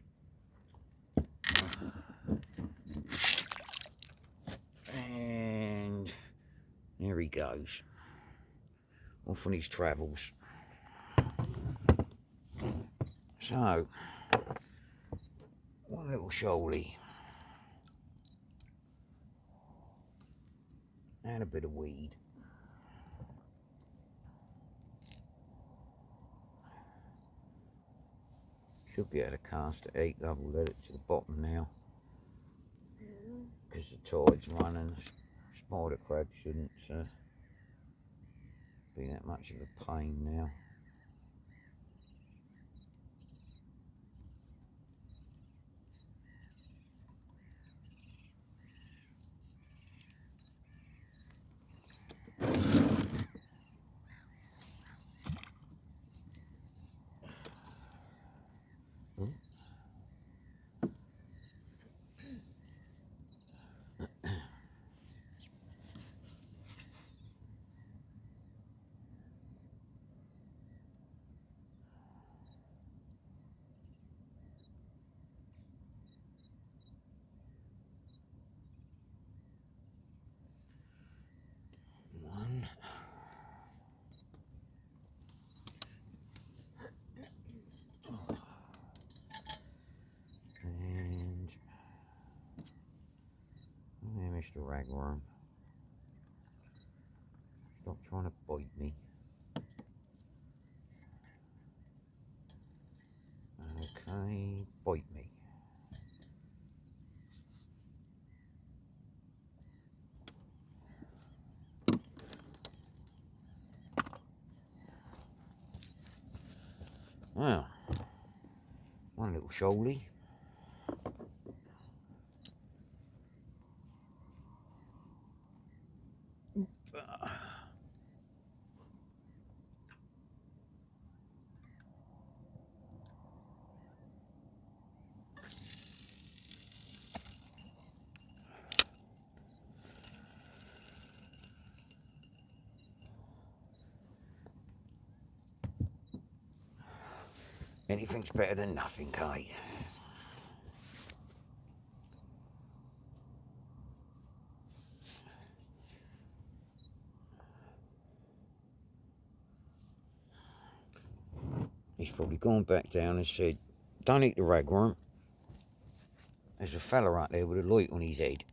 And there he goes. Off on his travels. So, one little shoaly. And a bit of weed. Should be able to cast at 8 level, let it to the bottom now. Because the tide's running, spider crab shouldn't be that much of a pain now. One. And there, Mr. Ragworm. Stop trying to bite me. Okay, bite me. Well, one little shoaly. Anything's better than nothing, Kay. He's probably gone back down and said, don't eat the ragworm. There's a fella out there with a light on his head.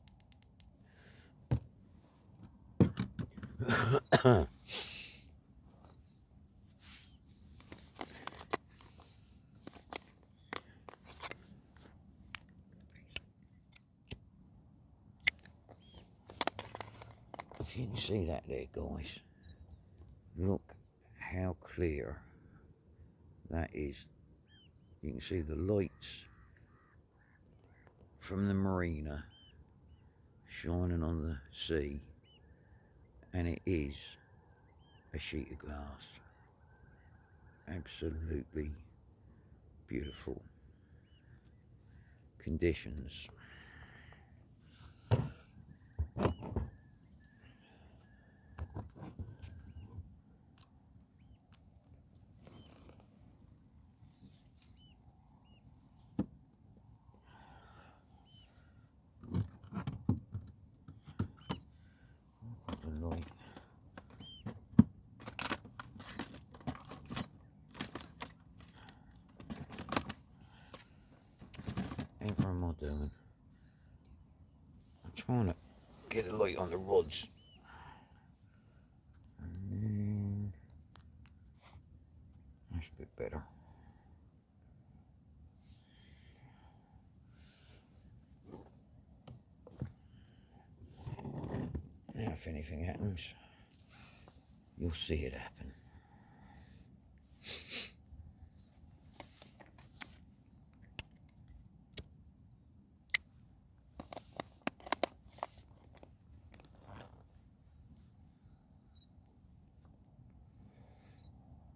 If you can see that there, guys, look how clear that is. You can see the lights from the marina shining on the sea, and it is a sheet of glass. Absolutely beautiful conditions. Whatever am I doing? I'm trying to get a light on the rods. And then that's a bit better. Now if anything happens, you'll see it happen.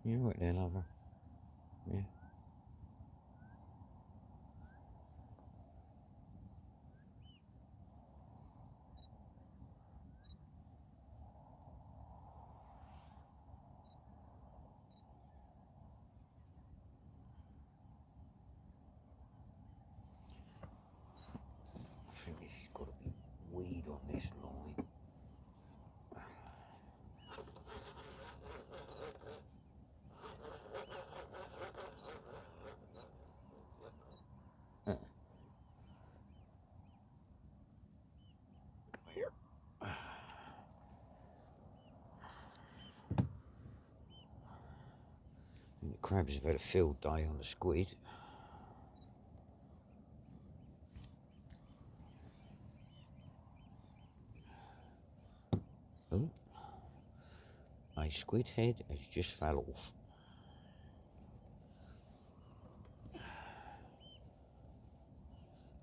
You right there, lover? Yeah. I think this has got to be weed on this line. Come here. And the crabs have had a field day on the squid. Oh, a squid head has just fell off.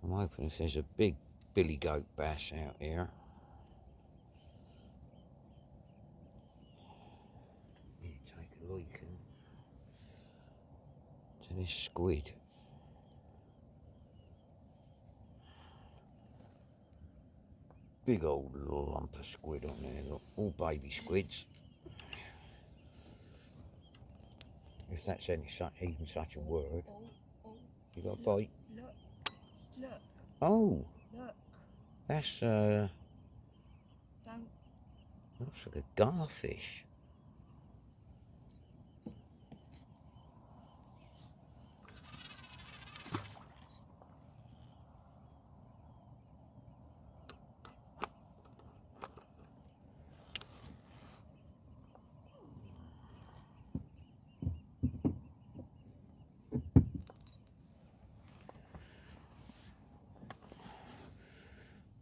I'm hoping if there's a big billy goat bass out here, you take a look to this squid. Big old lump of squid on there, look, all baby squids. If that's any even such a word. You got a bite? Look. Oh, Look. that's Don't. looks like a garfish.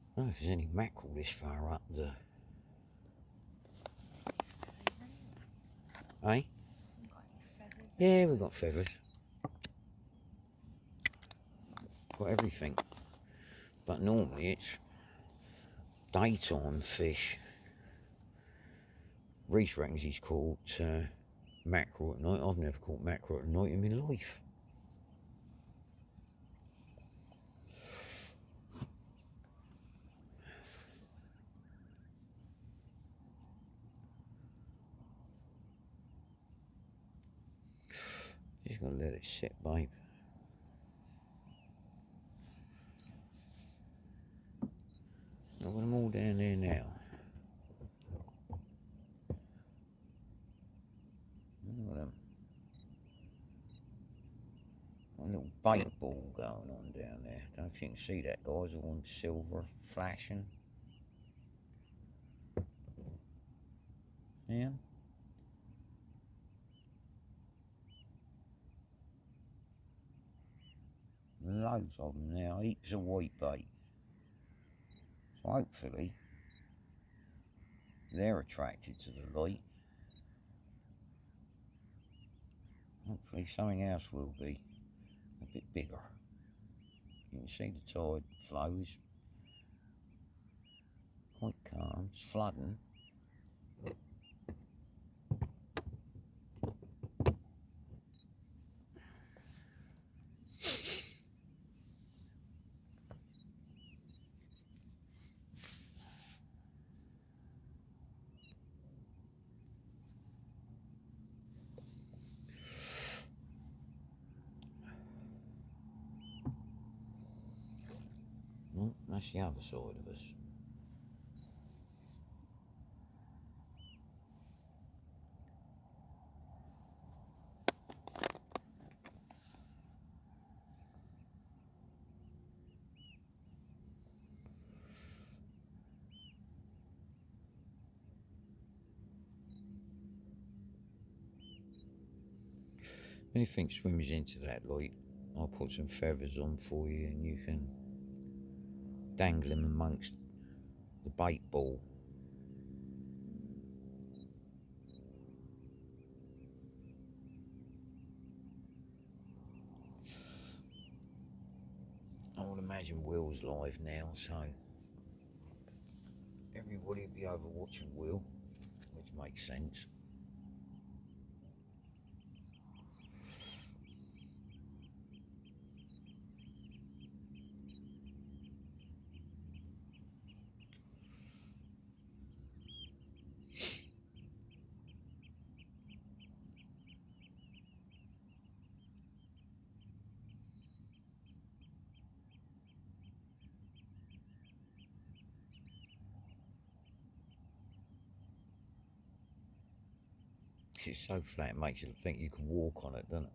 I don't know if there's any mackerel this far up the. Eh? Yeah, we've got feathers. Got everything. But normally it's daytime fish. Reese reckons he's caught mackerel at night. I've never caught mackerel at night in my life. Just gonna let it sit, babe. I've got them all down there now. Look at them. A little bait ball going on down there. Don't know if you can see that, guys, all in silver flashing. Yeah. Loads of them now, heaps of white bait. So hopefully they're attracted to the light. Hopefully something else will be a bit bigger. You can see the tide flow is quite calm, it's flooding. Well, that's the other side of us. Anything swims into that light, I'll put some feathers on for you and you can dangle them amongst the bait ball. I would imagine Will's live now, so everybody will be over watching Will, which makes sense. It's so flat, it makes you think you can walk on it, doesn't it?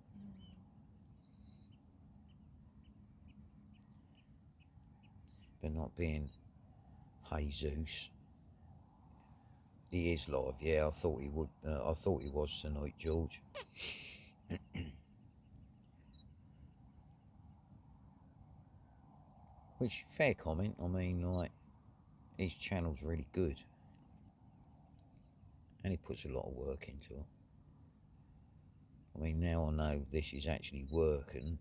But not being Jesus, he is live. Yeah, I thought he would. I thought he was tonight, George. Which, fair comment. I mean, like, his channel's really good, and he puts a lot of work into it. I mean, now I know this is actually working,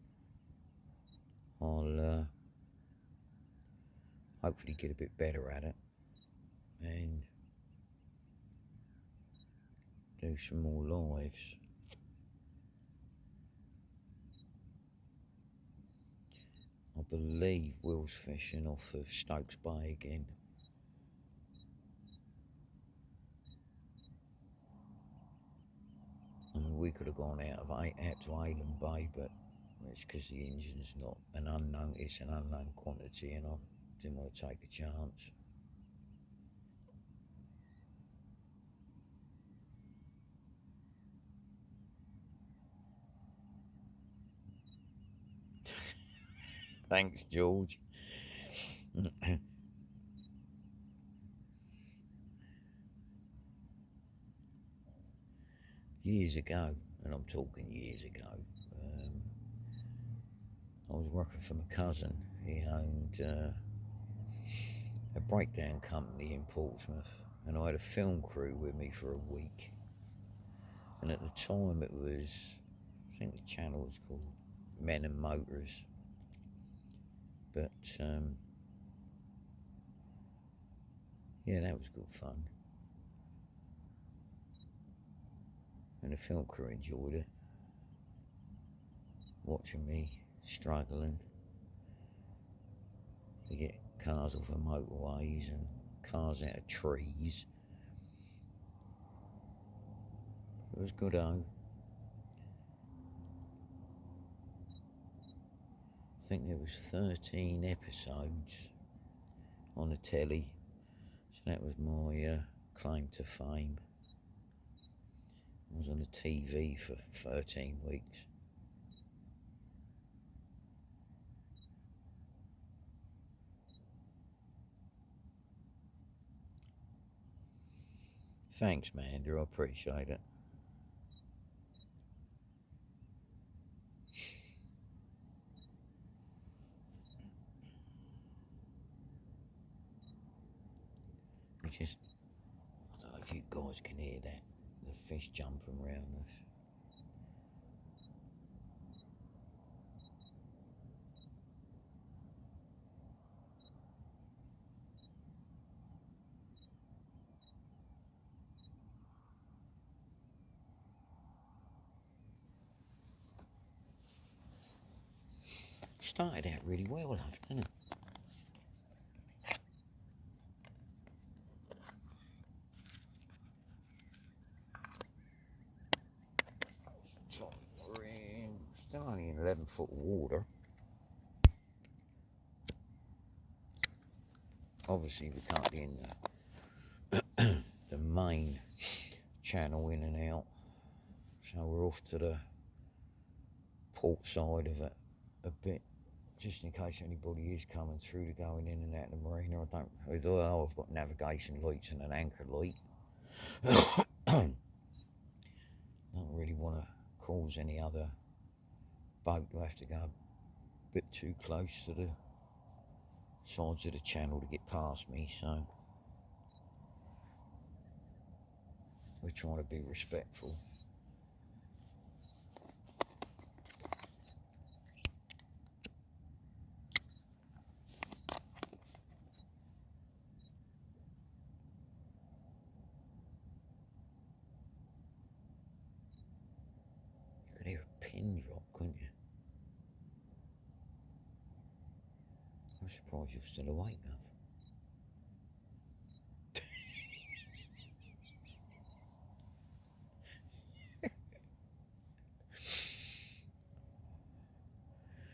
I'll hopefully get a bit better at it and do some more lives. I believe Will's fishing off of Stokes Bay again. I mean, we could have gone out to hayling Bay, but it's because the engine's not an unknown, it's an unknown quantity, and I didn't want to take a chance. Thanks, George. Years ago, and I'm talking years ago, I was working for my cousin. He owned a breakdown company in Portsmouth, and I had a film crew with me for a week. And at the time, it was, I think the channel was called Men and Motors. But yeah, that was good fun. And the film crew enjoyed it, watching me struggling to get cars off of motorways and cars out of trees. It was good, though. I think there was 13 episodes on the telly, so that was my claim to fame. I was on the TV for 13 weeks. Thanks, Mander, I appreciate it. Just, I don't know if you guys can hear that, the fish jumping around us. Started out really well, love, didn't it? We're still only in 11 foot of water. Obviously, we can't be in the main channel in and out, so we're off to the port side of it a bit, just in case anybody is coming through to going in and out of the marina. Although I've got navigation lights and an anchor light, don't really want to cause any other boat to have to go a bit too close to the sides of the channel to get past me, so we're trying to be respectful. You could hear a pin drop, couldn't you? I'm surprised you're still awake, love.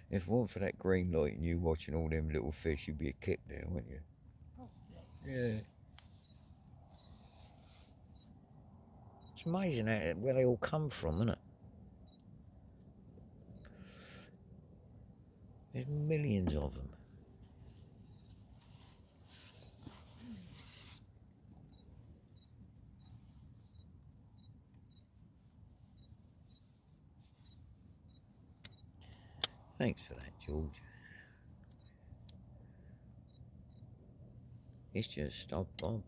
If it weren't for that green light and you watching all them little fish, you'd be a kip there, wouldn't you? Yeah. It's amazing where they all come from, isn't it? There's millions of them. Thanks for that, George. It's just, I don't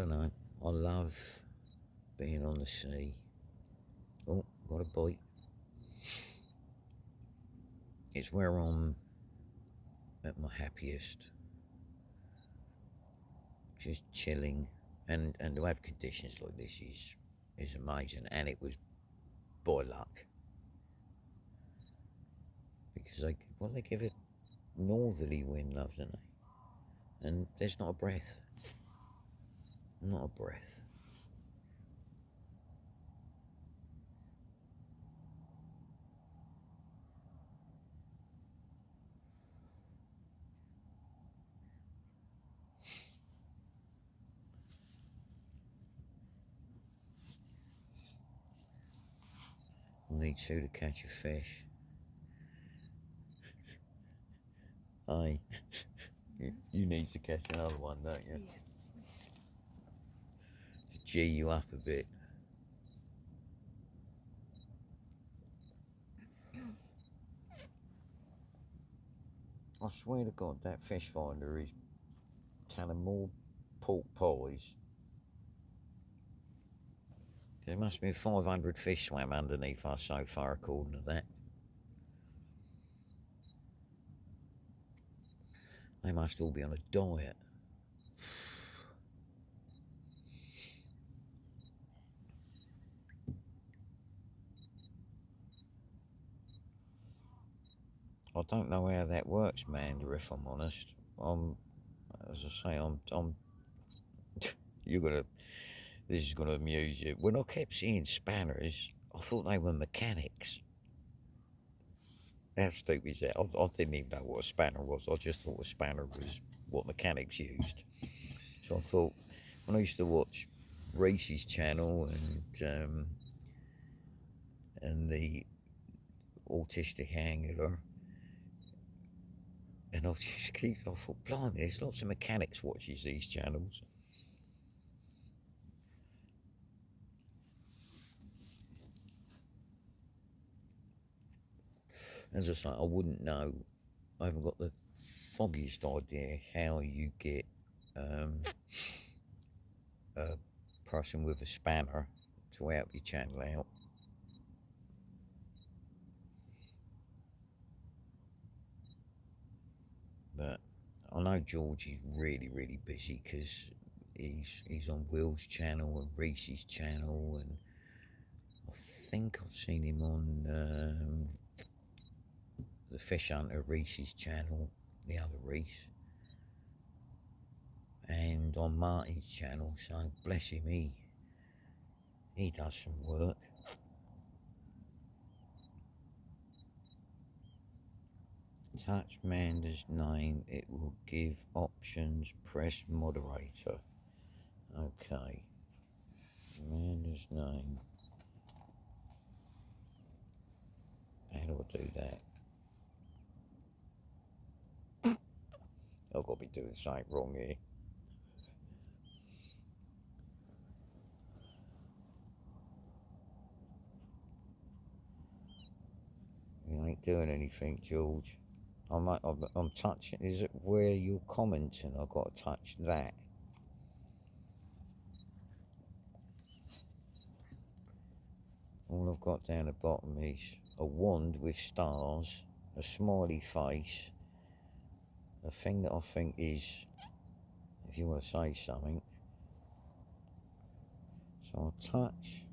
know, I love being on the sea. Oh, got a bite. It's where I'm at my happiest. Just chilling, and to have conditions like this is amazing, and it was by luck. Because they give it northerly wind, love, don't they? And there's not a breath. Not a breath. I need two to catch a fish. Aye. You need to catch another one, don't you? Yeah. To G you up a bit. I swear to God, that fish finder is telling more pork pies. There must be 500 fish swam underneath us so far, according to that. They must all be on a diet. don't know how that works, Amanda, if I'm honest. As I say, you're gonna, this is gonna amuse you. When I kept seeing spanners, I thought they were mechanics. How stupid is that? I didn't even know what a spanner was. I just thought a spanner was what mechanics used. So I thought, when I used to watch Reese's channel and the autistic angler, and I thought, blimey, there's lots of mechanics watches these channels. As I say, I wouldn't know. I haven't got the foggiest idea how you get a person with a spanner to help your channel out. But I know George is really, really busy because he's on Will's channel and Reese's channel, and I think I've seen him on the Fish Hunter Reese's channel, the other Reese, and on Martin's channel. So bless him, he does some work. Touch Amanda's name, it will give options, press moderator. Okay, Amanda's name. How do I do that? I've got to be doing something wrong here. You ain't doing anything, George. I'm touching. Is it where you're commenting? I've got to touch that. All I've got down the bottom is a wand with stars, a smiley face, a thing that I think is, if you want to say something. So I'll touch.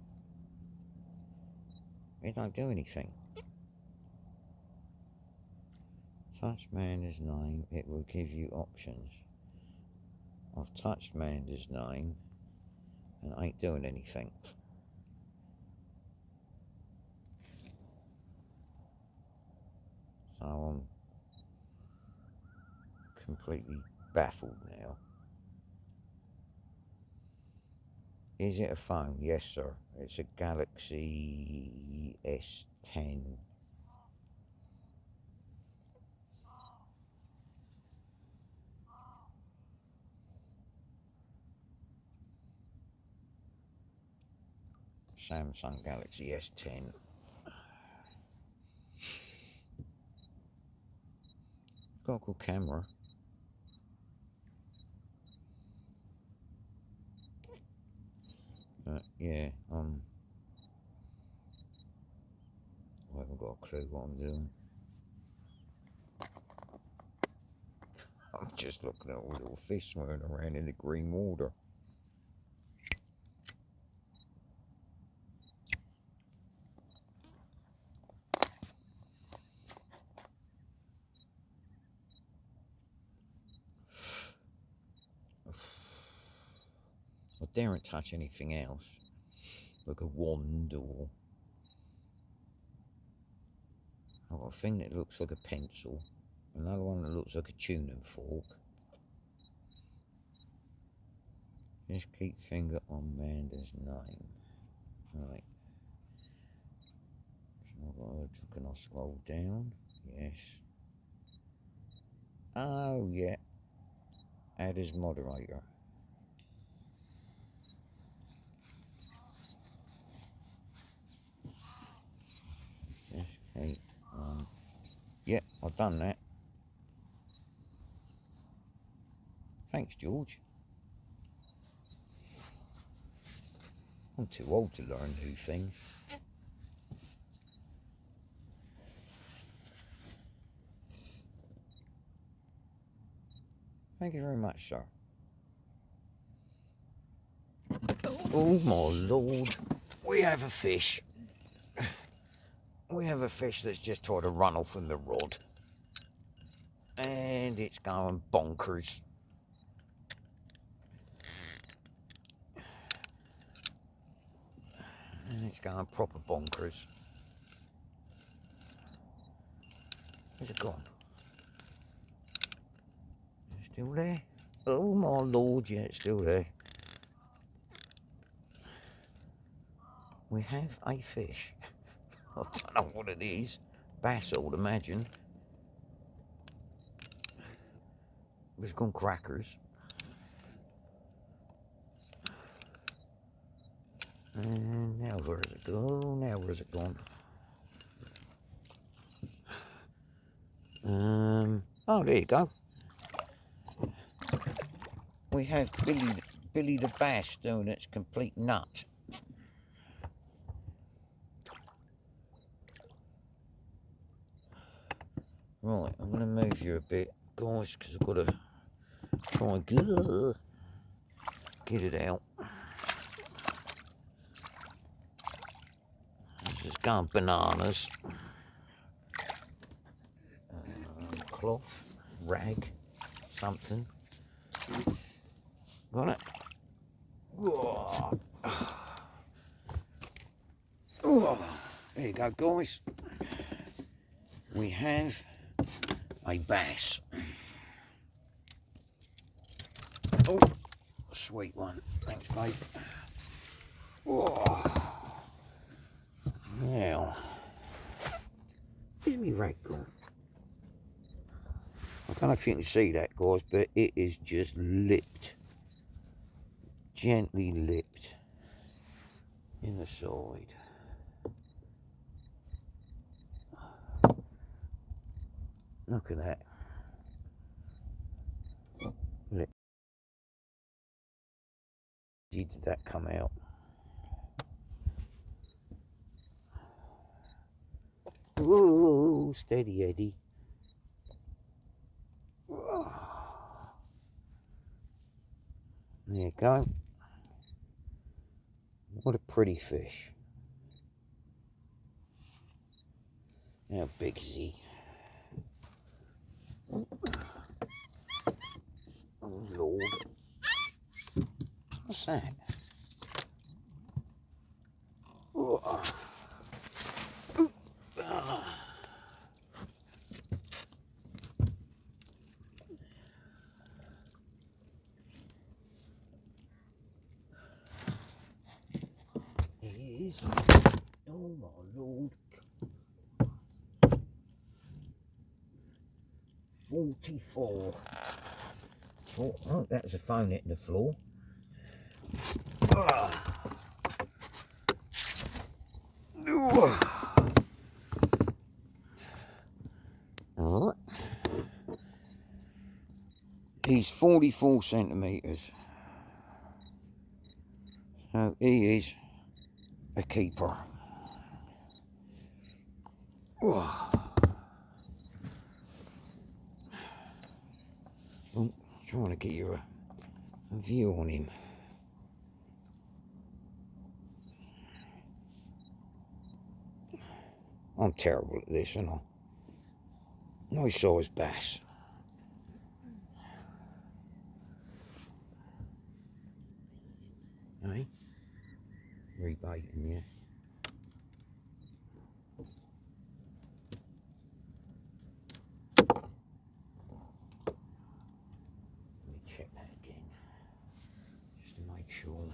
It don't do anything. Touch Amanda's name, it will give you options. I've touched Amanda's name and it ain't doing anything. So I'm completely baffled now. Is it a phone? Yes, sir. It's a Galaxy S10. Samsung Galaxy S10. Got a good camera. Yeah, I haven't got a clue what I'm doing. I'm just looking at all the little fish swimming around in the green water. I daren't touch anything else, like a wand or I've got a thing that looks like a pencil, another one that looks like a tuning fork. Just keep finger on Amanda's name. Right. So can I scroll down? Yes. Oh yeah. Add as moderator. Okay. Yeah, I've done that. Thanks, George. I'm too old to learn new things. Thank you very much, sir. Oh my lord. We have a fish. We have a fish that's just tried to run off from the rod. And it's going bonkers. And it's going proper bonkers. Where's it gone? Is it still there? Oh my lord, yeah, it's still there. We have a fish. I don't know what it is. Bass, I would imagine. It's gone crackers. And now where has it gone? Now where's it gone? Oh, there you go. We have Billy the Bass doing its complete nut. Right, I'm going to move you a bit, guys, because I've got to try and get it out. This is going bananas. Cloth, rag, something. Got it? Whoa. Oh, there you go, guys. We have a bass. Oh, sweet one. Thanks, mate. Oh. Now, where's me rag gone? I don't know if you can see that, guys, but it is just lipped. Gently lipped in the side. Look at that. Look. Did that come out? Whoa, steady Eddie. Whoa. There you go. What a pretty fish. How big is he? Oh Lord. What's that? Oh. It is. Oh my Lord. 44. Oh, that was a phone hitting the floor. Alright. He's 44 centimetres. So he is a keeper. Oh, trying to get you a view on him. I'm terrible at this, aren't I? Nice sized bass. Hey? Rebaiting, yeah. Let me check that again. Just to make sure.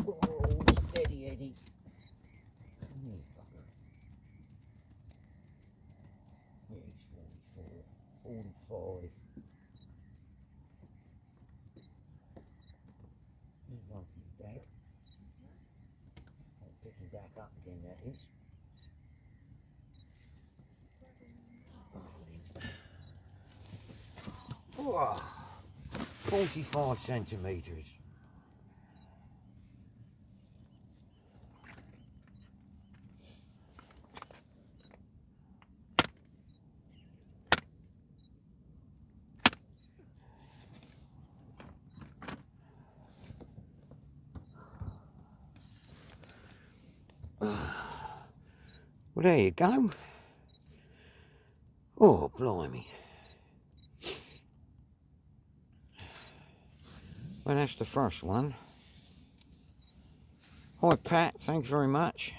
Oh, steady Eddie. Yeah, he's 44, 45. There's one for you, Dad. I'll pick him back up again, that is. Oh, 45 centimetres. Well, there you go. Oh, blimey. Well, that's the first one. Hi, Pat. Thanks very much.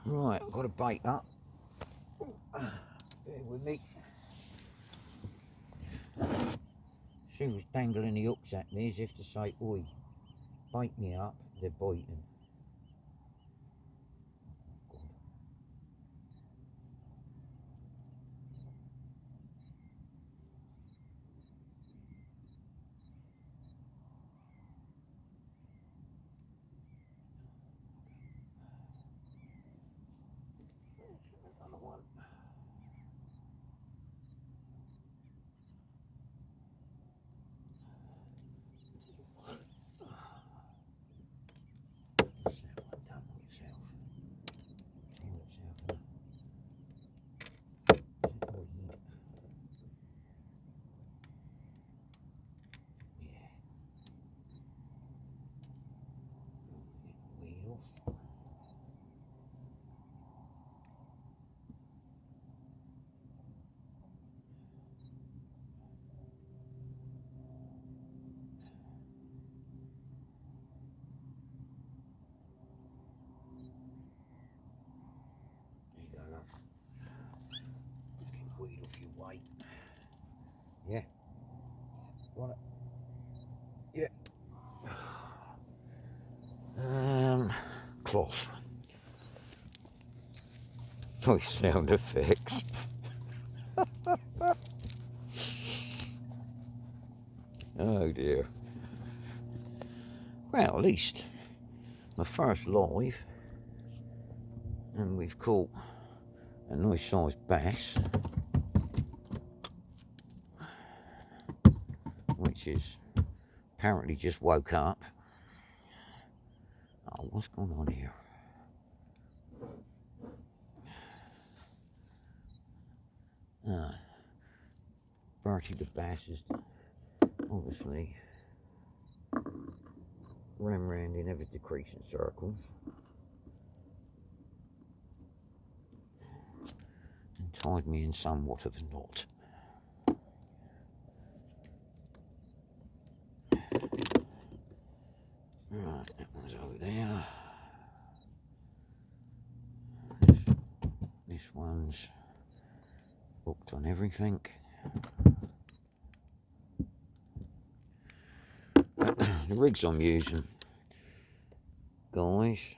Right, I've got to bait up. Bear with me. She was dangling the hooks at me as if to say, oi, bait me up, they're biting. Another one. Weed off your weight. Yeah. Want it? Yeah. Cloth. Nice sound effects. Oh dear. Well, at least my first live, and we've caught a nice sized bass, which is apparently just woke up. Oh, what's going on here? Bertie the bass is obviously ran round in ever decreasing circles and tied me in somewhat of a knot. Right, that one's over there. This one's hooked on everything. The rigs I'm using, guys,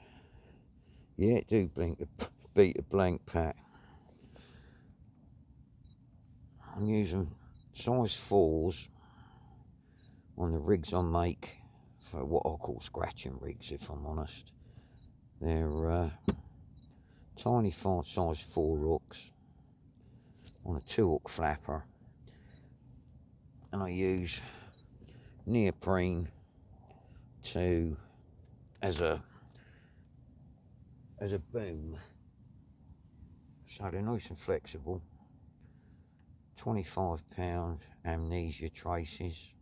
yeah, it do beat a blank pack. I'm using size 4s on the rigs I make for what I call scratching rigs, if I'm honest. They're tiny size 4 hooks on a 2-hook flapper, and I use neoprene as a boom, so they're nice and flexible. 25-pound amnesia traces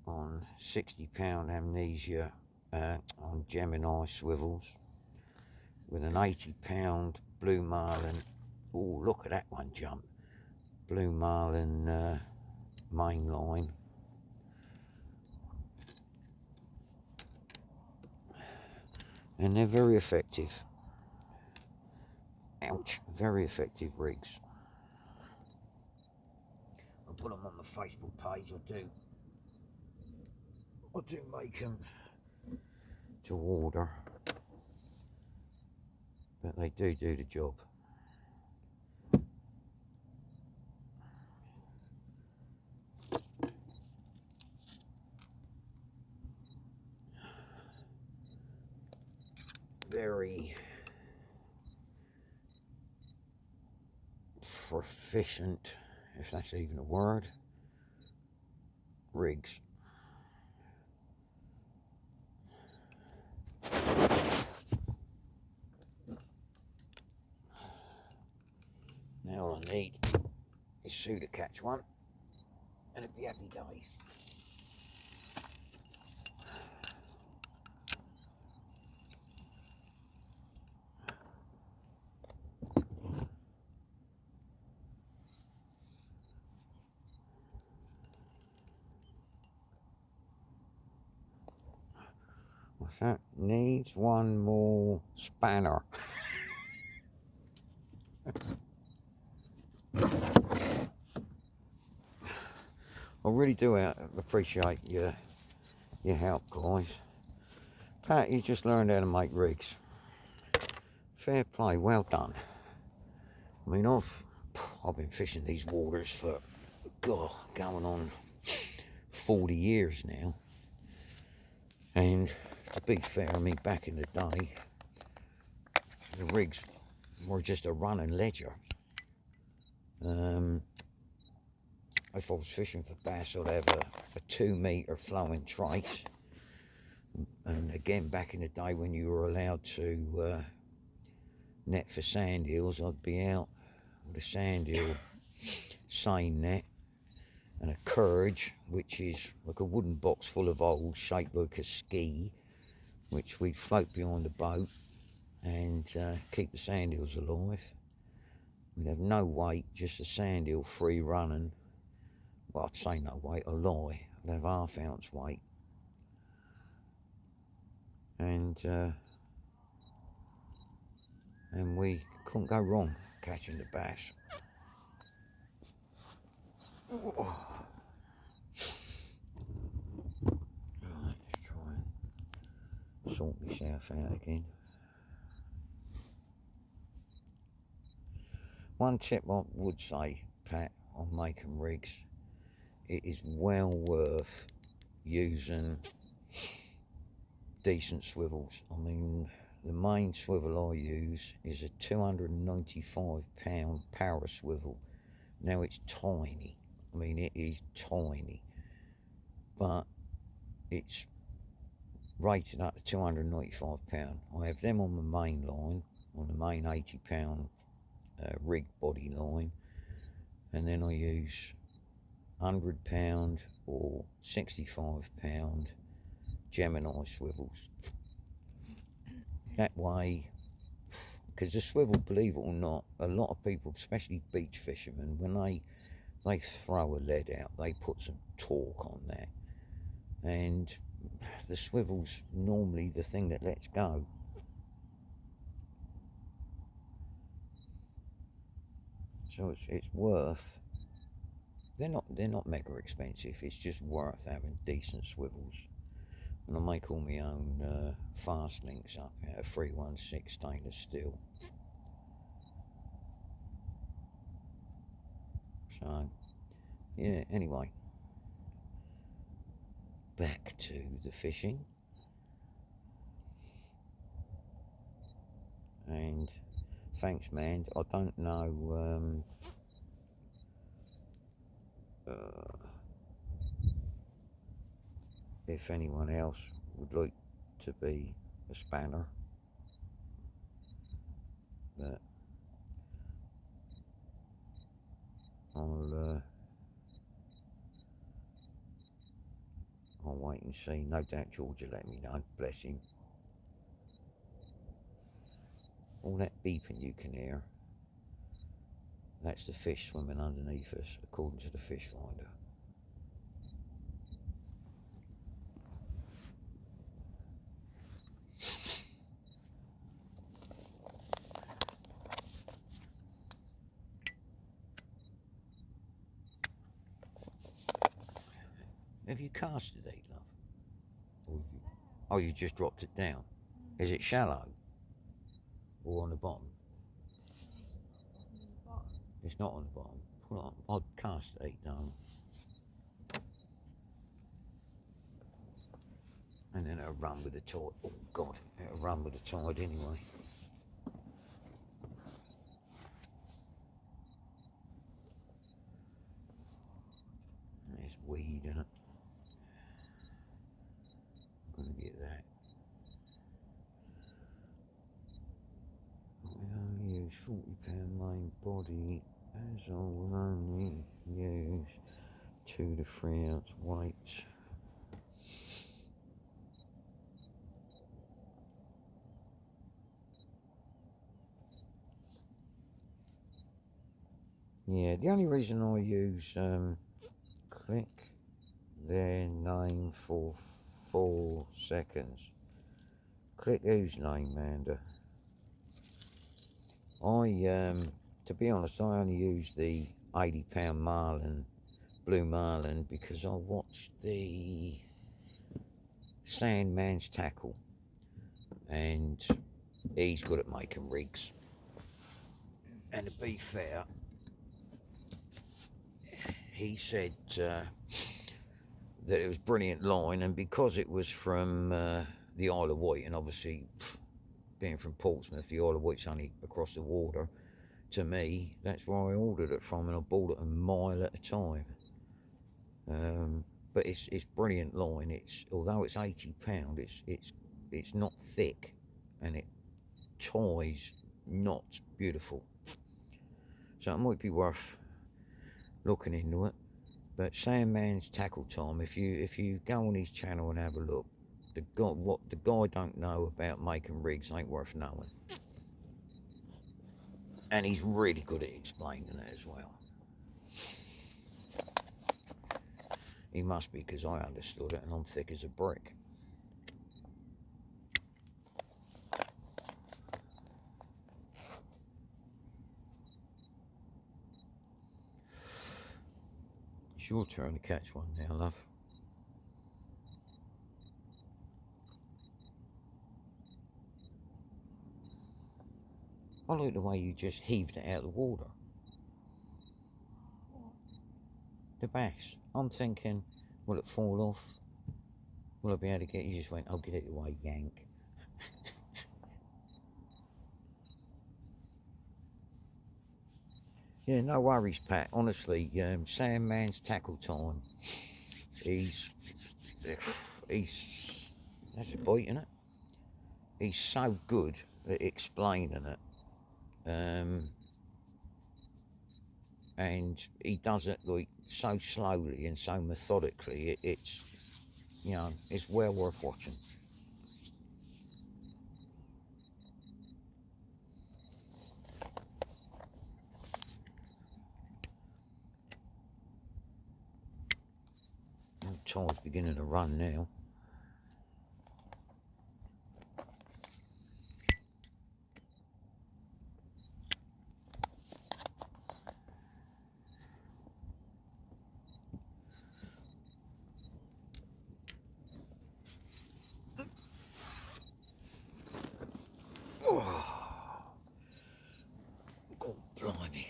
on 60-pound amnesia on Gemini swivels with an 80-pound blue marlin. Oh, look at that one jump! Blue marlin main line. And they're very effective. Ouch, very effective rigs. I'll put them on the Facebook page. I do make them to order, but they do the job. Very proficient, if that's even a word, rigs. Now all I need is Sue to catch one, and it'd be happy days. That needs one more spanner. I really do appreciate your help, guys. Pat, you just learned how to make rigs. Fair play, well done. I mean, I've been fishing these waters for, God, going on 40 years now. And to be fair, I mean, back in the day, the rigs were just a running ledger. If I was fishing for bass, I'd have a 2 metre flowing trace. And again, back in the day when you were allowed to net for sand eels, I'd be out with a sand eel seine net and a courage, which is like a wooden box full of holes shaped like a ski, which we'd float behind the boat and keep the sand eels alive. We'd have no weight, just a sand eel free running. Well, I'd say no weight, a lie. I'd have ½ ounce weight. And we couldn't go wrong catching the bass. Right, let's try and sort myself out again. One tip I would say, Pat, on making rigs, it is well worth using decent swivels. I mean, the main swivel I use is a 295-pound power swivel. Now, it's tiny. I mean, it is tiny, but it's rated up to 295 pound. I have them on the main line, on the main 80-pound rig body line, and then I use 100-pound or 65-pound Gemini swivels. That way, because the swivel, believe it or not, a lot of people, especially beach fishermen, when they throw a lead out, they put some torque on that, and the swivel's normally the thing that lets go. So it's worth. They're not mega expensive. It's just worth having decent swivels. And I make all my own fast links up out of 316 stainless steel. So yeah. Anyway, back to the fishing. And thanks, man. I don't know if anyone else would like to be a spanner, but I'll wait and see. No doubt George will let me know, bless him. All that beeping you can hear, that's the fish swimming underneath us, according to the fish finder. Have you casted it, love? Oh, you just dropped it down. Is it shallow? Or on the bottom? It's not on the bottom. Put it on. I'd cast 8 down. And then it'll run with the tide. Oh God, it'll run with the tide anyway. There's weed in it. I'm gonna get that. I only use 40-pound main body, as I will only use 2 to 3 ounce weights. Yeah, the only reason I use click their name for 4 seconds Click whose name, Manda? To be honest, I only use the £80 marlin, blue marlin, because I watched the Sandman's Tackle, and he's good at making rigs. And to be fair, he said that it was brilliant line, and because it was from the Isle of Wight, and obviously being from Portsmouth, the Isle of Wight's only across the water. To me, that's where I ordered it from, and I bought it a mile at a time. But it's brilliant line. Although it's £80, it's not thick, and it ties knots beautiful. So it might be worth looking into it. But Sandman's Tackle Time, if you go on his channel and have a look, what the guy don't know about making rigs ain't worth knowing. And he's really good at explaining it as well. He must be, because I understood it and I'm thick as a brick. It's your turn to catch one now, love. I like the way you just heaved it out of the water. The bass. I'm thinking, will it fall off? Will I be able to get it? You just went, I'll get it away, yank. Yeah, no worries, Pat. Honestly, Sandman's Tackle Time. He's that's a bite, isn't it? He's so good at explaining it. And he does it like so slowly and so methodically. It's you know, it's well worth watching. The tide's beginning to run now. Blimey.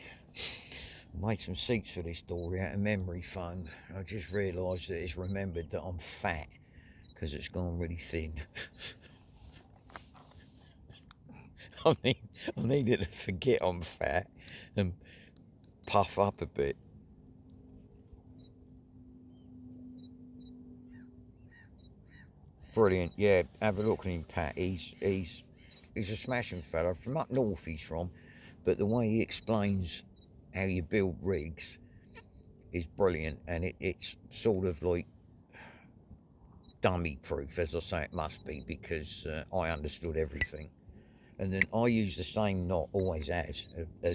Made some seats for this door out of memory foam. I just realised that it's remembered that I'm fat because it's gone really thin. I needed to forget I'm fat and puff up a bit. Brilliant, yeah. Have a look at him, Pat. He's a smashing fella. From up north he's from, but the way he explains how you build rigs is brilliant, and it's sort of like dummy proof, as I say it must be, because I understood everything. And then I use the same knot, always as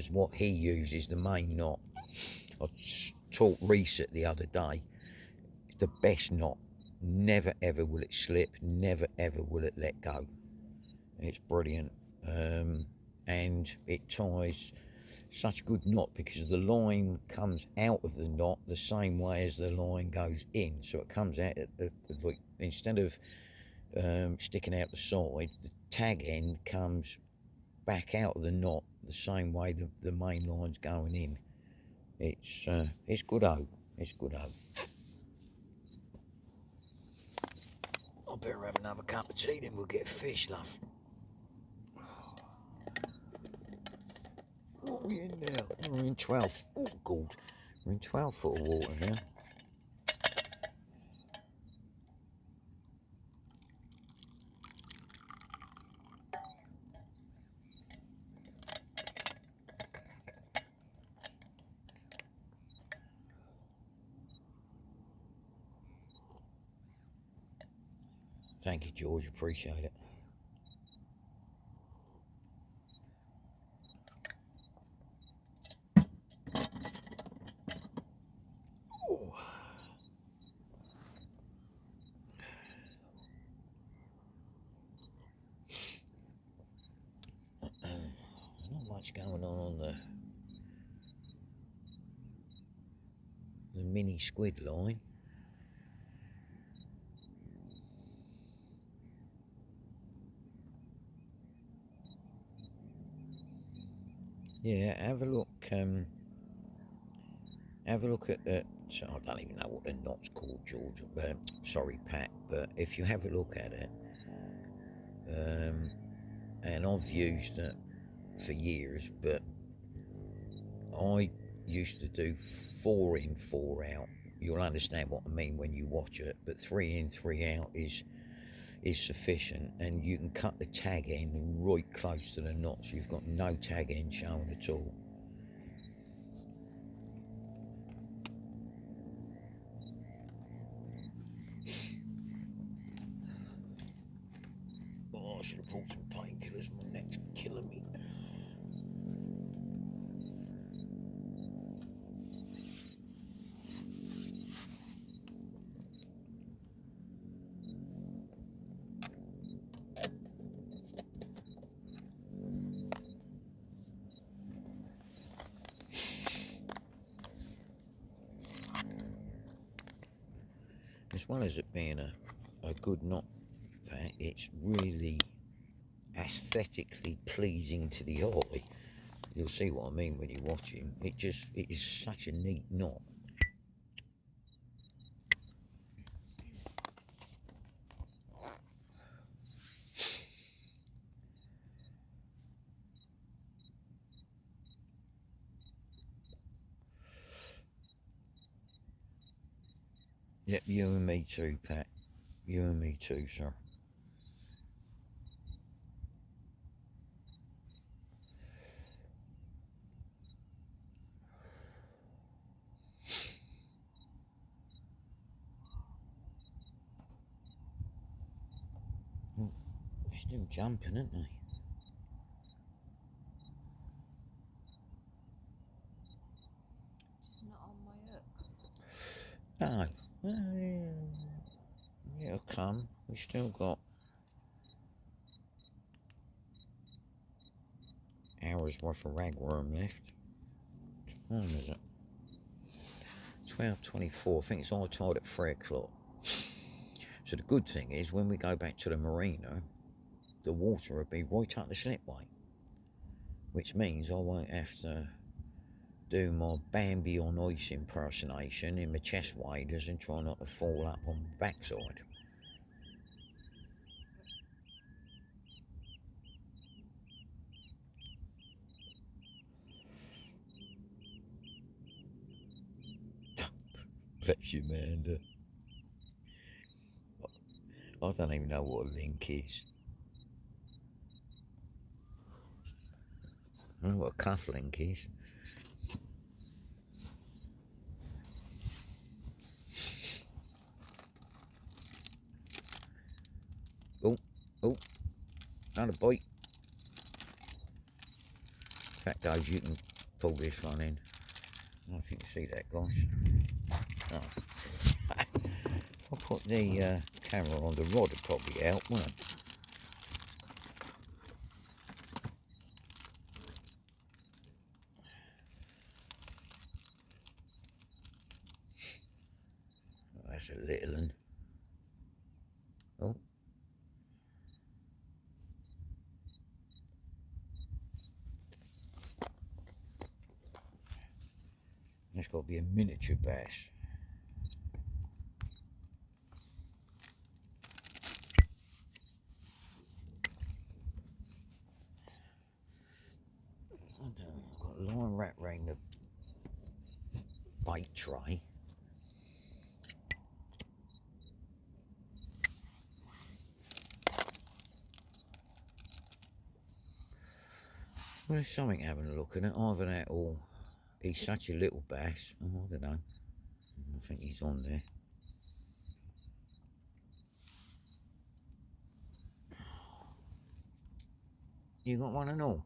what he uses, the main knot. I taught Reset the other day, it's the best knot. Never ever will it slip, never ever will it let go. It's brilliant. And it ties such a good knot because the line comes out of the knot the same way as the line goes in. So it comes out, like, instead of sticking out the side, the tag end comes back out of the knot the same way the main line's going in. It's good o. It's good o. I better have another cup of tea, then we'll get fish, love. What are we in now? We're in 12. Oh, God. We're in 12 foot of water now. Thank you, George. Appreciate it. Oh. much going on the mini squid line. Yeah, have a look. Have a look at that. I don't even know what the knot's called, George. Sorry, Pat. But if you have a look at it, and I've used it for years, but I used to do 4 in, 4 out. You'll understand what I mean when you watch it. But 3 in, 3 out is sufficient, and you can cut the tag end right close to the knot, so you've got no tag end showing at all. Oh, I should have brought some painkillers. My neck's killing me. As well as it being a good knot, Pat, it's really aesthetically pleasing to the eye. You'll see what I mean when you watch him. It is such a neat knot. Yep, you and me too, Pat. You and me too, sir. They're still jumping, aren't they? Just not on my hook. No. Well, yeah, it'll come. We've still got hours worth of ragworm left. What time is it? 12:24. I think it's all tied at 3 o'clock. So the good thing is, when we go back to the marina, the water will be right up the slipway, which means I won't have to do my Bambi on ice impersonation in my chest waders and try not to fall up on my backside. Bless you, Amanda. I don't even know what a link is. I don't know what a cuff link is. Oh, another bite. In fact, guys, you can pull this one in. I don't know if you can see that, guys. Oh. If I put the camera on, the rod would probably help, wouldn't it? Oh, that's a little one. Oh. That's got to be a miniature bass. I've got a line wrapped around the bait tray. Well, there's something having a look at it. Either that or he's such a little bass. Oh, I don't know. I think he's on there. You got one and all?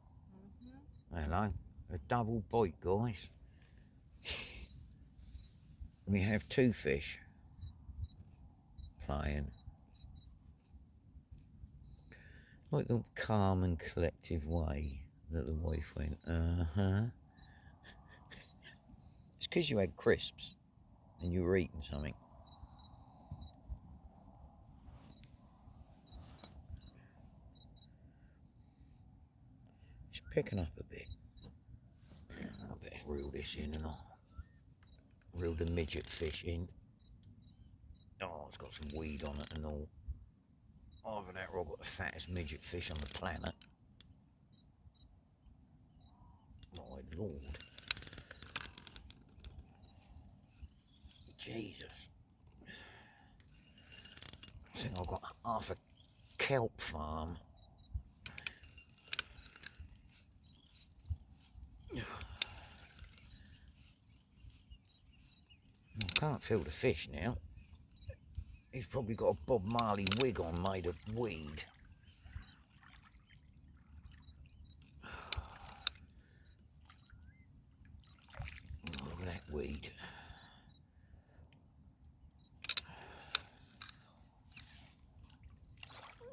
Hello. A double bite, guys. We have 2 fish playing. Like the calm and collective way that the wife went, uh-huh. It's because you had crisps and you were eating something. It's picking up a bit. I better reel this in and I'll reel the midget fish in. Oh, it's got some weed on it and all. Either that or I've got the fattest midget fish on the planet. My lord. Jesus. I think I've got half a kelp farm. I can't feel the fish now. He's probably got a Bob Marley wig on made of weed. Oh, look at that weed.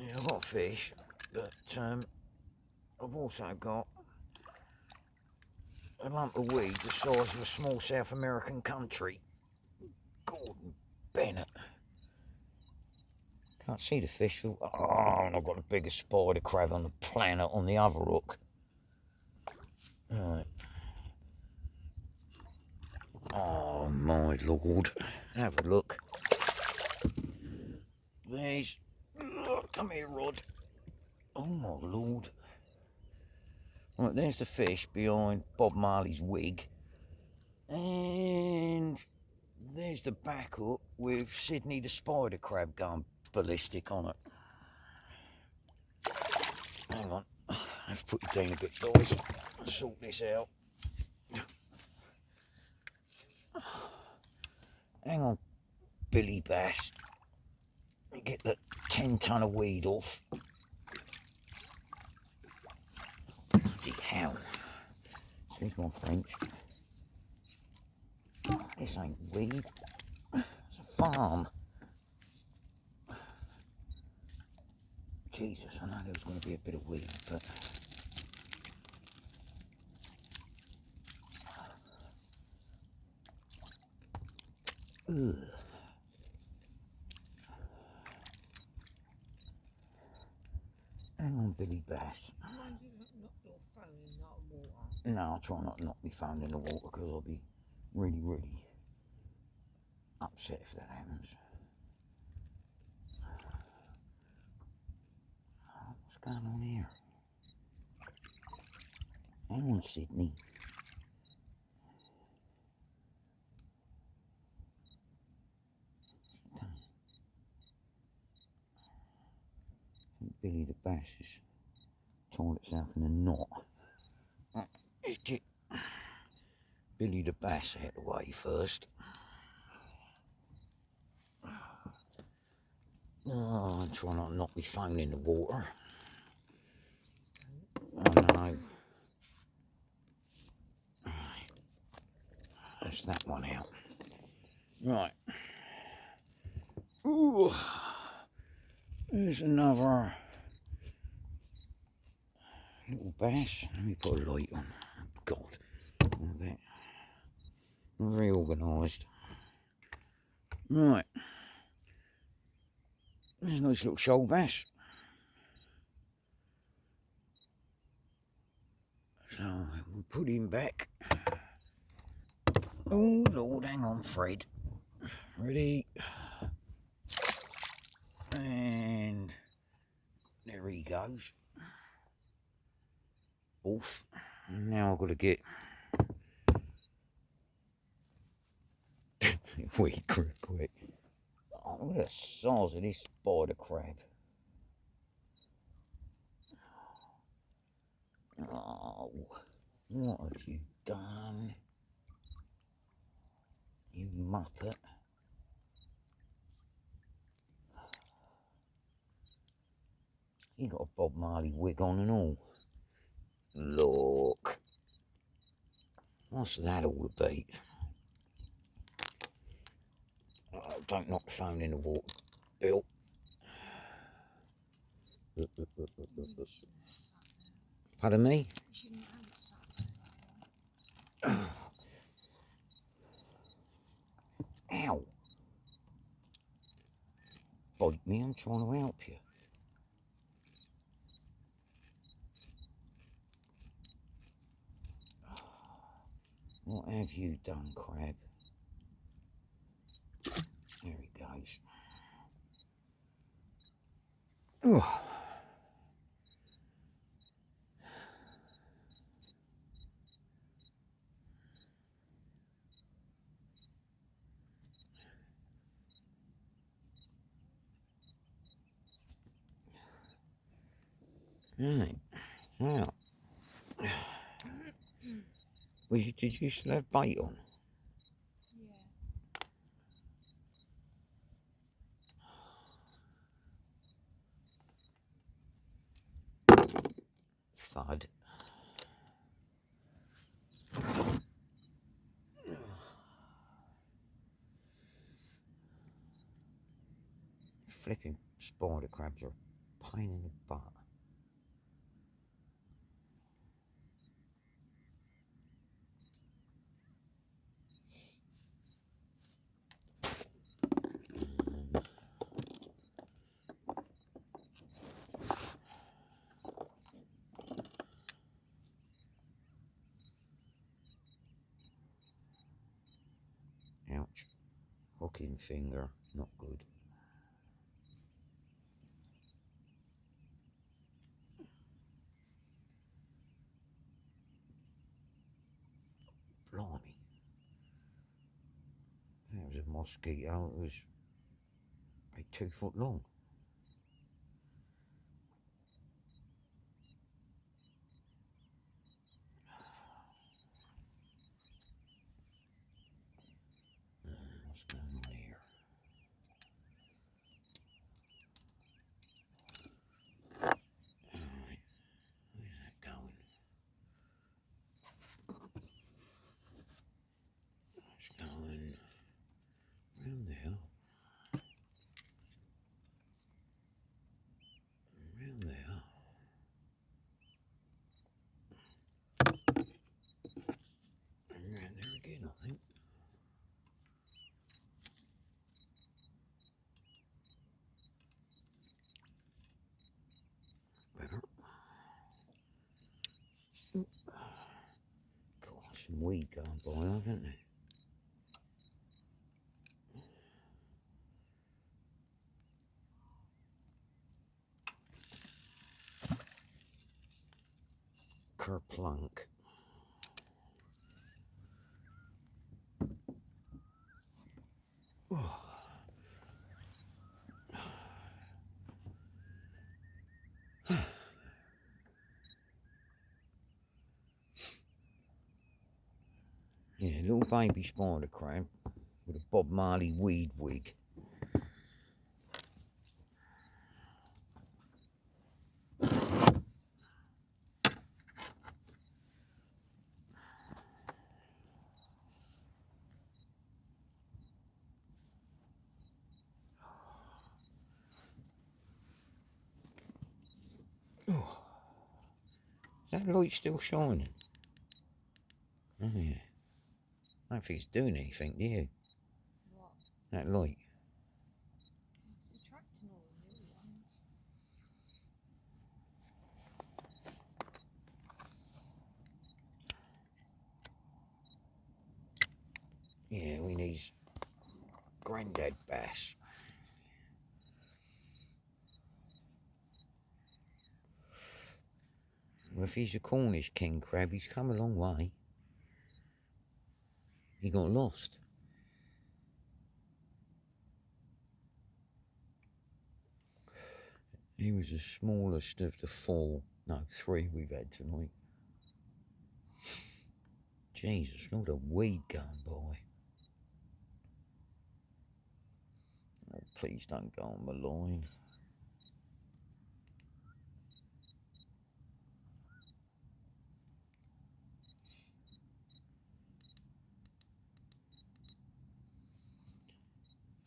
Yeah, I've got fish, but I've also got a lump of weed the size of a small South American country. Gordon Bennett. Can't see the fish. Oh, and I've got the biggest spider crab on the planet on the other hook. Right. Oh my lord. Have a look. There's... come here, Rod. Oh my lord. Right, there's the fish behind Bob Marley's wig. And there's the back hook with Sydney the spider crab going ballistic on it. Hang on. I have to put you down a bit, guys. Sort this out. Hang on, Billy Bass. Get that 10-ton of weed off. Bloody hell. Excuse my French. This ain't weed. It's a farm. Jesus, I know there was going to be a bit of weed, but... ugh. Hang on, Billy Bass. Mind you, not your phone in that water. No, I'll try not to knock my phone in the water because I'll be really, really upset if that happens. Oh, what's going on here? Hang on, Sydney. Billy the Bass has tied itself in a knot. Let's get Billy the Bass out of the way first. Oh, I'm trying not to knock my phone in the water. Oh no. That's that one out. Right. Ooh. There's another little bass. Let me put a light on. God. Look at that. Not very organised. Right. There's a nice little shoal bass. So we'll put him back. Oh Lord, hang on, Fred. Ready? And there he goes. Off. And now I've got to get wait, quick. Oh, look at the size of this spider crab. Oh, what have you done? You muppet. You got a Bob Marley wig on and all. Look. What's that all about? Oh, don't knock the phone in the water, Bill. Pardon me? You shouldn't have it sat like that. Ow! Bite me, I'm trying to help you. What have you done, crab? There he goes. Oh. Right. Now, did you still have bait on? Yeah. Thud. Flipping spider crabs are a pain in the butt. Ouch. Hooking finger, not good. Blimey. That was a mosquito. It was about 2 foot long. What's going on here? Alright, where's that going? It's going round there. Round there. And round there again, I think. Better. Got some weed going by, haven't they? Kerplunk. Oh. Yeah, little baby spider crab with a Bob Marley weed wig. Oh. Is that light still shining? Oh yeah. I don't think it's doing anything, do you? What? That light. It's attracting all the new ones. Yeah, we need granddad bass. Well, if he's a Cornish king crab, he's come a long way. He got lost. He was the smallest of the 3 we've had tonight. Jesus, look at the weed going by. Oh, please don't go on the line.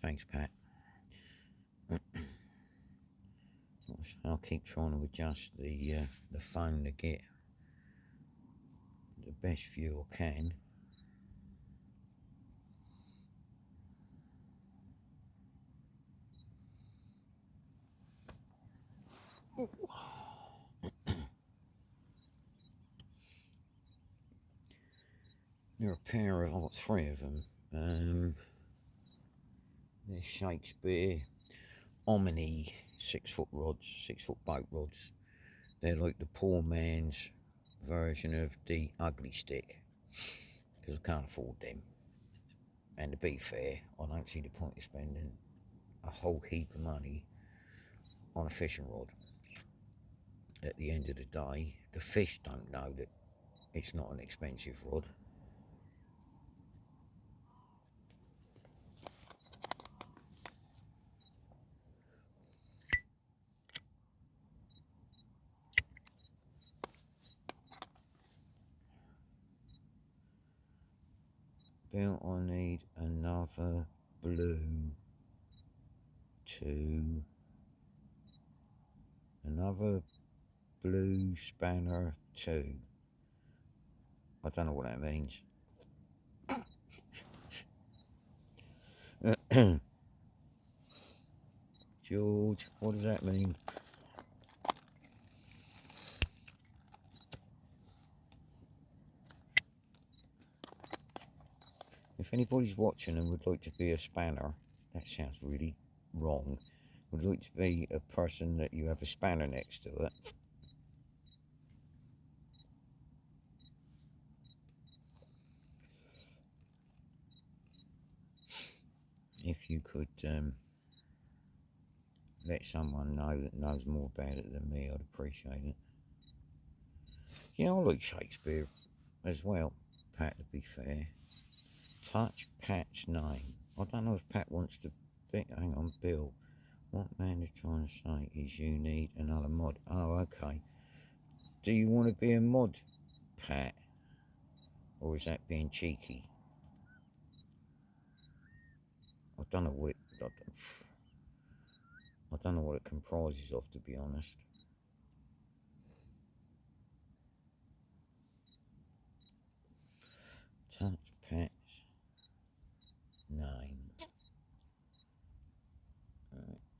Thanks, Pat. I'll keep trying to adjust the phone to get the best view I can. There are a pair of, I've got 3 of them. They're Shakespeare Omni 6-foot rods, 6-foot boat rods. They're like the poor man's version of the ugly stick, because I can't afford them. And to be fair, I don't see the point of spending a whole heap of money on a fishing rod. At the end of the day, the fish don't know that it's not an expensive rod. Bill, I need another blue another blue spanner 2. I don't know what that means. George, what does that mean? If anybody's watching and would like to be a spanner, that sounds really wrong, would like to be a person that you have a spanner next to it, if you could let someone know that knows more about it than me, I'd appreciate it. Yeah, I like Shakespeare as well, Pat, to be fair. Touch Pat's name. I don't know if Pat wants to be. Hang on, Bill. What man is trying to say is you need another mod. Oh, okay. Do you want to be a mod, Pat? Or is that being cheeky? I don't know what it... I don't know what it comprises of, to be honest. Touch Pat's name.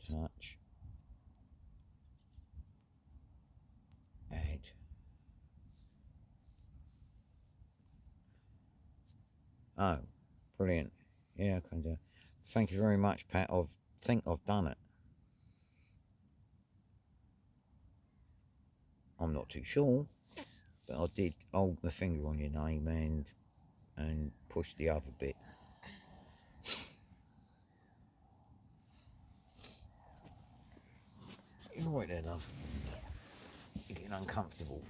Touch. Add. Oh, brilliant. Yeah, I can do it. Thank you very much, Pat. I think I've done it. I'm not too sure, but I did hold my finger on your name and push the other bit. You're right there, love. You're getting uncomfortable.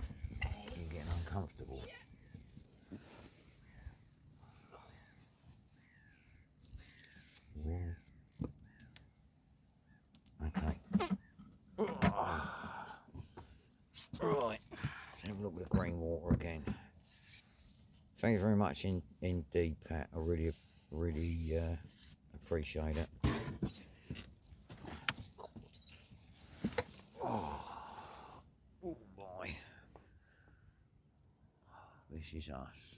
You're getting uncomfortable. Yeah. Okay. Right. Let's have a look at the green water again. Thank you very much indeed, Pat. I really appreciate it. Oh boy. This is us.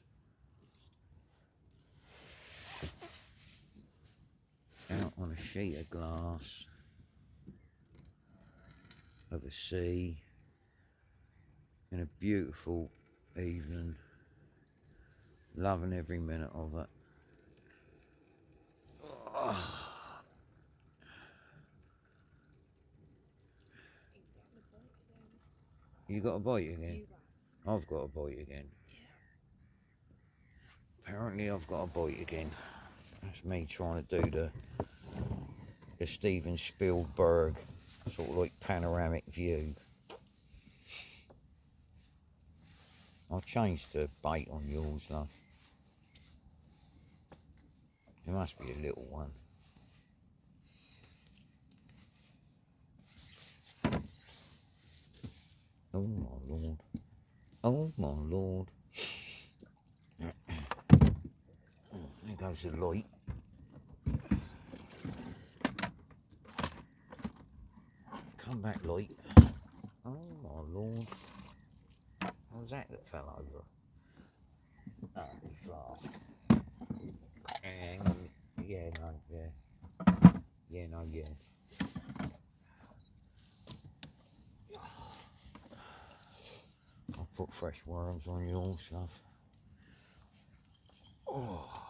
Out on a sheet of glass of a sea in a beautiful evening, loving every minute of it. Oh. You got a bite again? I've got a bite again. Apparently I've got a bite again. That's me trying to do the Steven Spielberg sort of like panoramic view. I've changed the bait on yours, love. It must be a little one. Oh my lord. Oh my lord. There goes the light. Come back, light. Oh my lord. What was that fell over? the flask. Hang on. Yeah, no, yeah. Yeah, no, yeah. I'll put fresh worms on your stuff. Oh.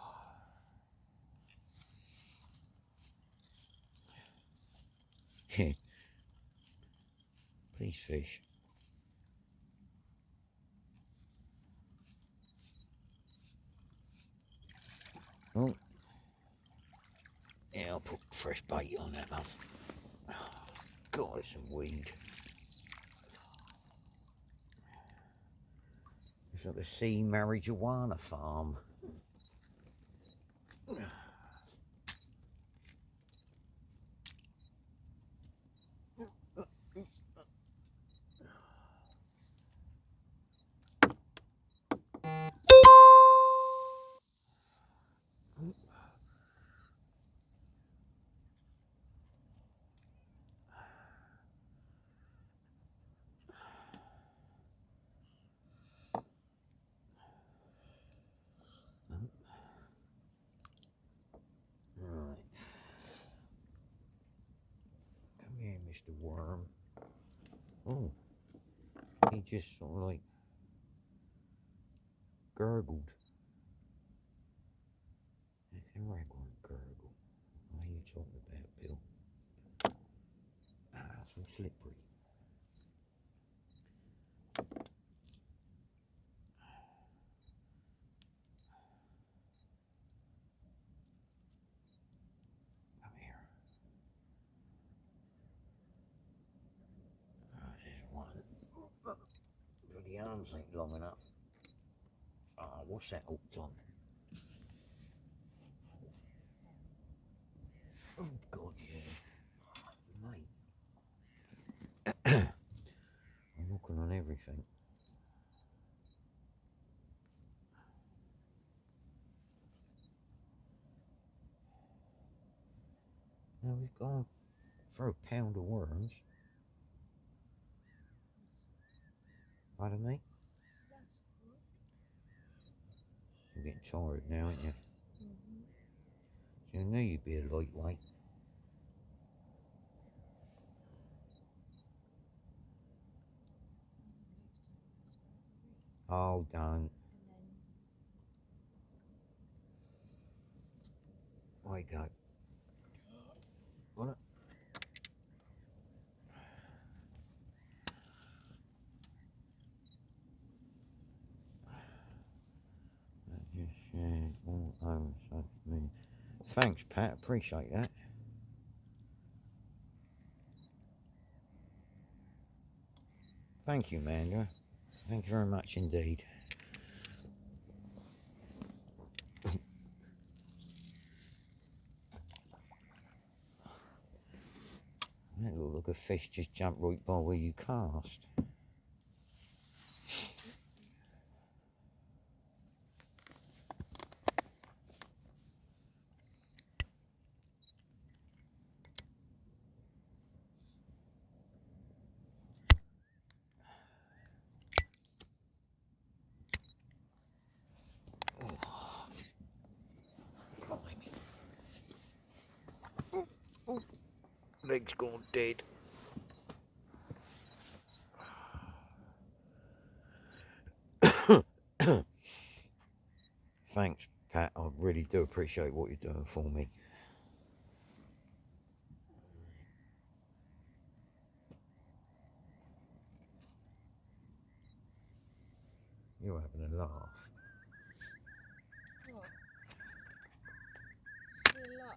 Please, fish. Oh. Yeah, I'll put fresh bait on that, love. God, it's a weed. It's like a sea marijuana farm. Right. Come here, Mr. Worm. Oh, he just sort of like gurgled. That's a regular gurgle. What are you talking about, Bill? Ah, so slippery. Come here. There's one. But the arms ain't long enough. Ah, what's that hooked on? Oh, God, yeah. Mate. I'm looking on everything. Now we've gone for a pound of worms. Pardon me? You're getting tired now, aren't you? So I knew you'd be a lightweight. Oh, don't. Wake up. What? Thanks, Pat. Appreciate that. Thank you, Amanda. Thank you very much indeed. That looked like a fish just jumped right by where you cast. Leg's gone dead. Thanks, Pat. I really do appreciate what you're doing for me. You're having a laugh. What? Still alive?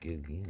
Good, yeah.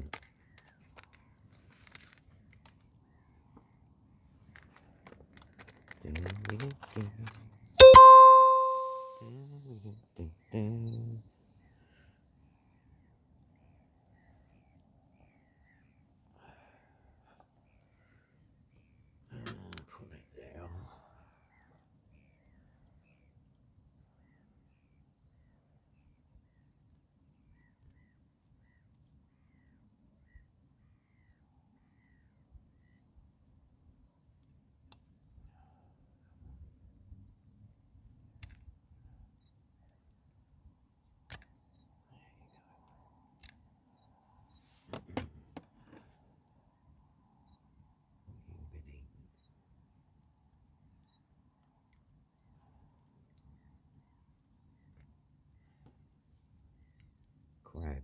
crab.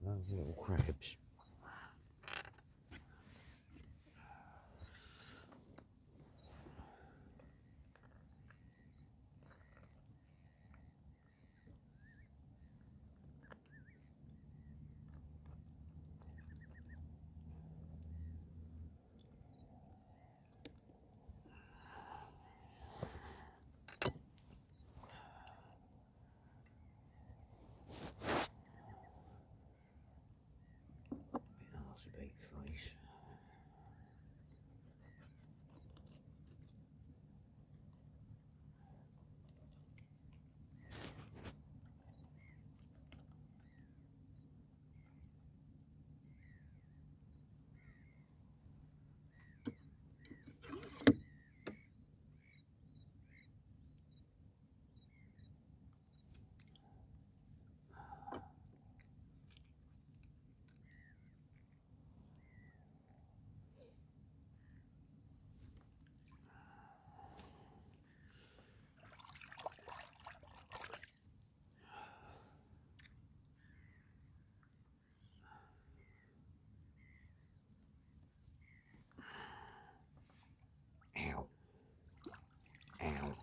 Those little crabs. That's a big face. Ow. Ow.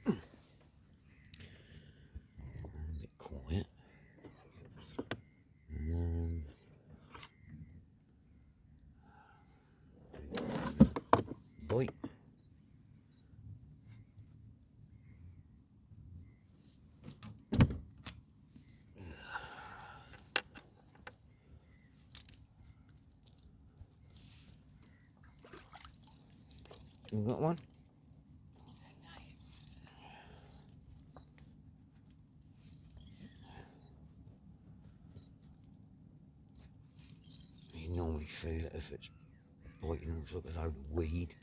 A bit quiet. Bite. You got one? You normally feel it if it's biting and sort of load of weed.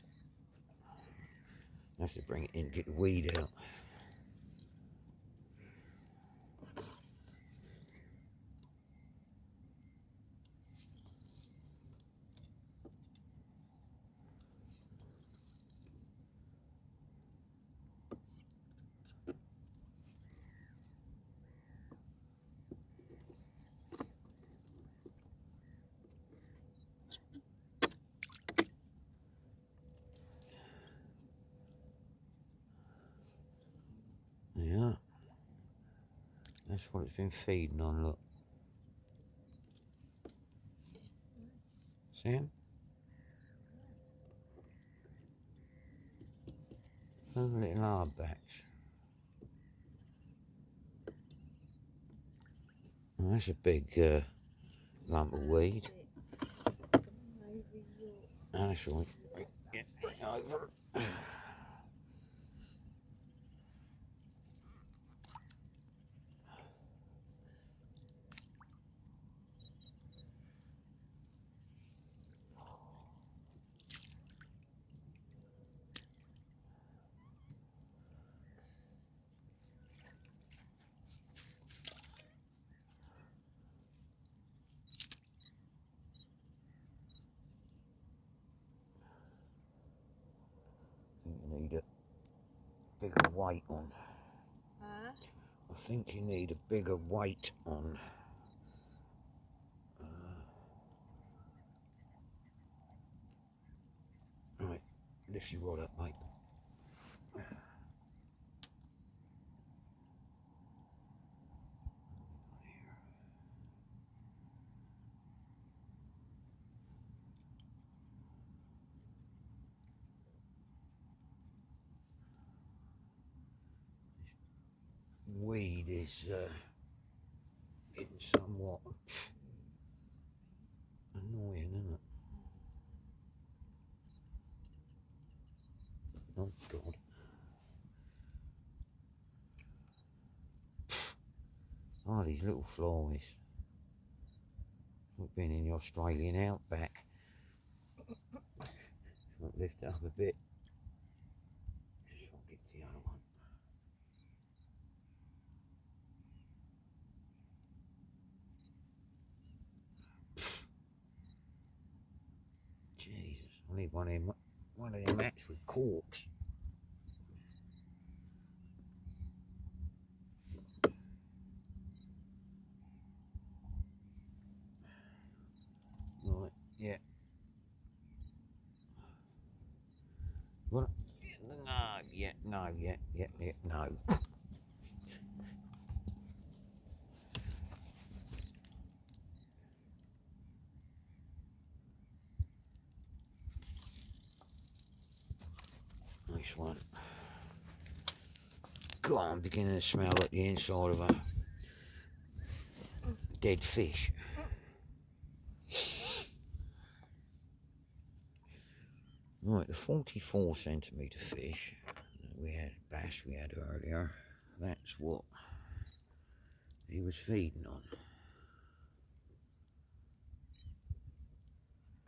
I have to bring it in, get the weed out. Yeah. That's what it's been feeding on, look. See him? Those little hardbacks. Oh, that's a big lump of weed. Oh, that's right. Right, yeah, right over. I think you need a bigger weight on. Huh? I think you need a bigger weight on. Right, lift your rod up, mate. Weed is getting somewhat annoying, isn't it? Oh God. Oh, these little flies. I've been in the Australian outback. I'll lift it up a bit. Just try and get to the other one. Jesus, I need one of them mats with corks. Right, yeah. What? No, yeah, no, yeah, no. Nice one. God, I'm beginning to smell like the inside of a dead fish. Right, the 44 centimetre fish that we had, bass we had earlier, that's what he was feeding on.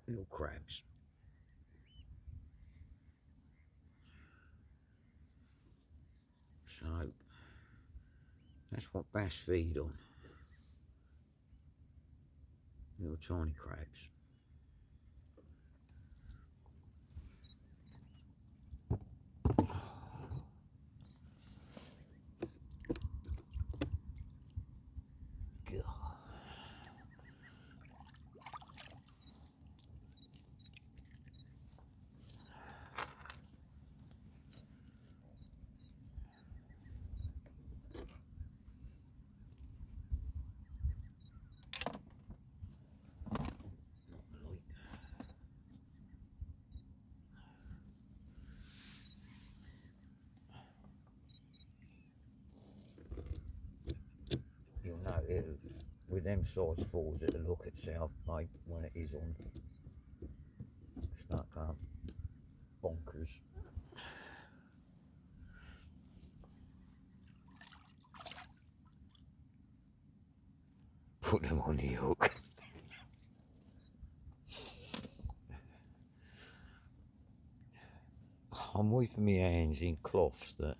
Little crabs. So, that's what bass feed on. Little tiny crabs. God. You'll know it with them size falls, it'll look itself, mate, when it is on. Start going bonkers. Put them on the hook. I'm wiping my hands in cloths that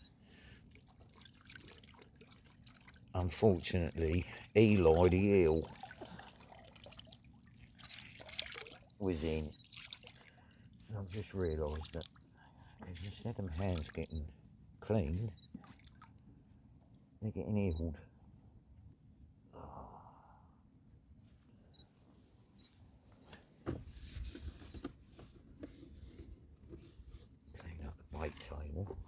unfortunately Eli the eel was in. And I've just realised that instead of hands getting cleaned, they're getting healed. Clean up the bait table.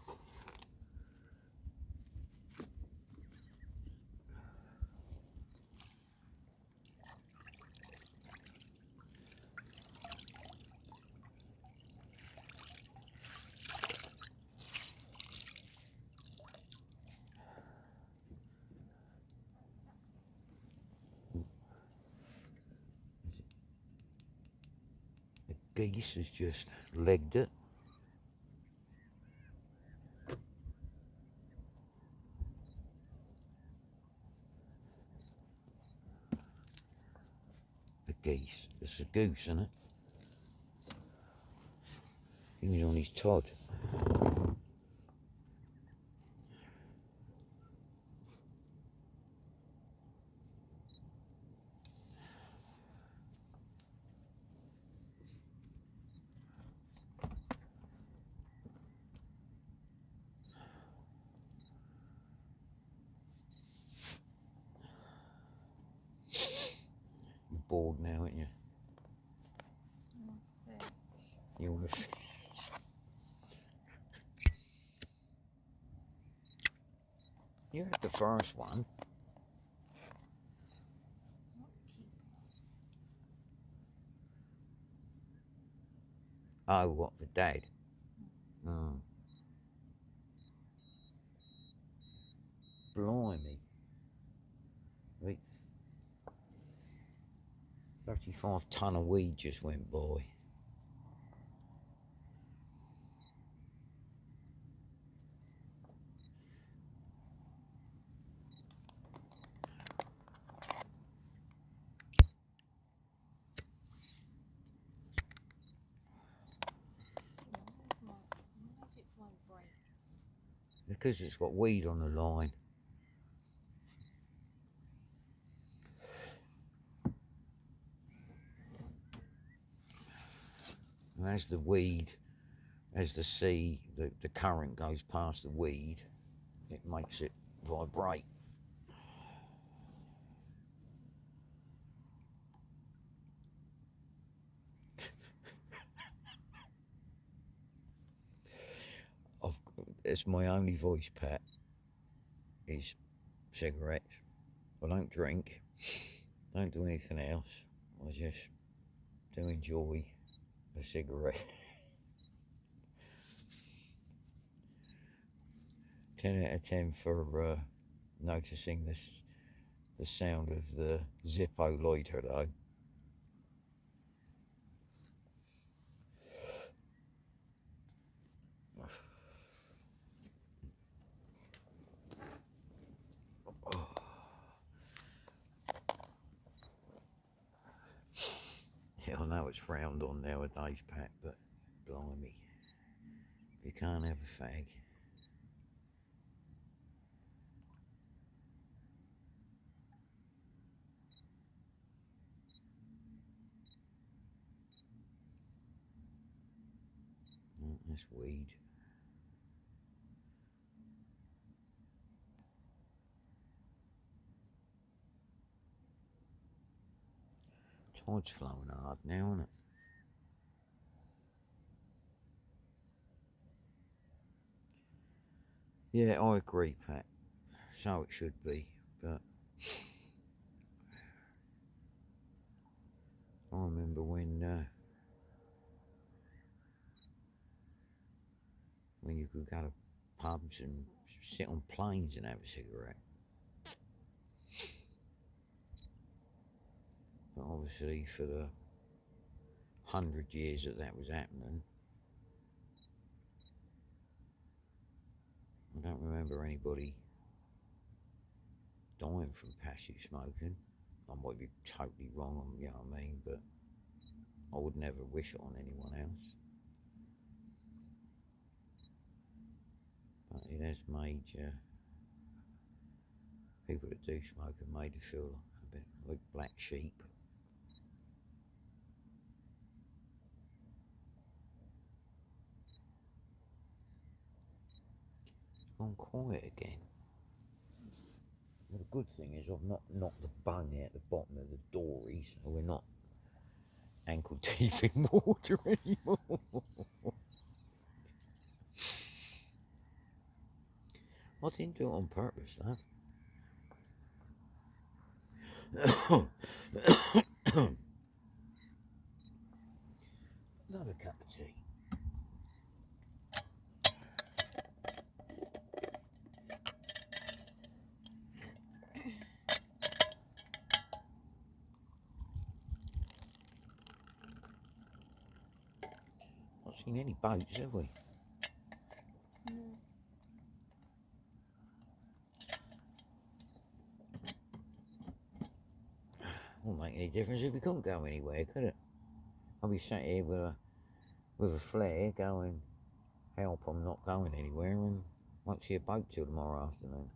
The geese has just legged it. The geese. It's a goose, isn't it? He was on his Todd. You're bored now, aren't you? You want to fish? You had the first one. Oh, what, for Dad? Oh. Blimey. Right. 35 tonne of weed just went by. because it's got weed on the line. And as the weed, as the sea, the current goes past the weed, it makes it vibrate. It's my only voice, Pat, is cigarettes. I don't drink, don't do anything else. I just do enjoy a cigarette. 10 out of 10 for noticing the sound of the Zippo lighter though. Yeah, I know it's frowned on nowadays, Pat, but blimey, if you can't have a fag. That's weed. Tide's flowing hard now, isn't it? Yeah, I agree, Pat. So it should be, but I remember when you could go to pubs and sit on planes and have a cigarette. But obviously, for the 100 years that was happening, I don't remember anybody dying from passive smoking. I might be totally wrong, you know what I mean, but I would never wish it on anyone else. But it has made people that do smoke have made you feel a bit like black sheep. It's gone quiet again. But the good thing is I've not knocked the bung out the bottom of the dory, so we're not ankle deep in water anymore. I didn't do it on purpose, though. Another cup of tea. Not seen any boats, have we? No. Won't make any difference if we couldn't go anywhere, could it? I'll be sat here with a flare going, help, I'm not going anywhere, and won't see a boat till tomorrow afternoon.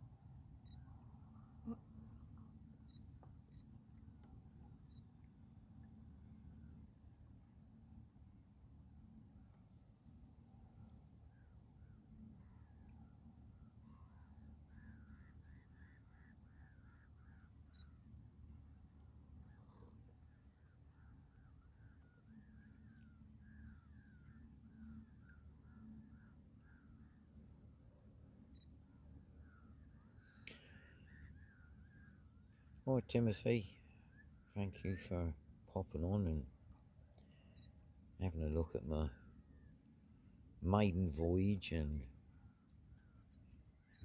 All right, Timothy, thank you for popping on and having a look at my maiden voyage and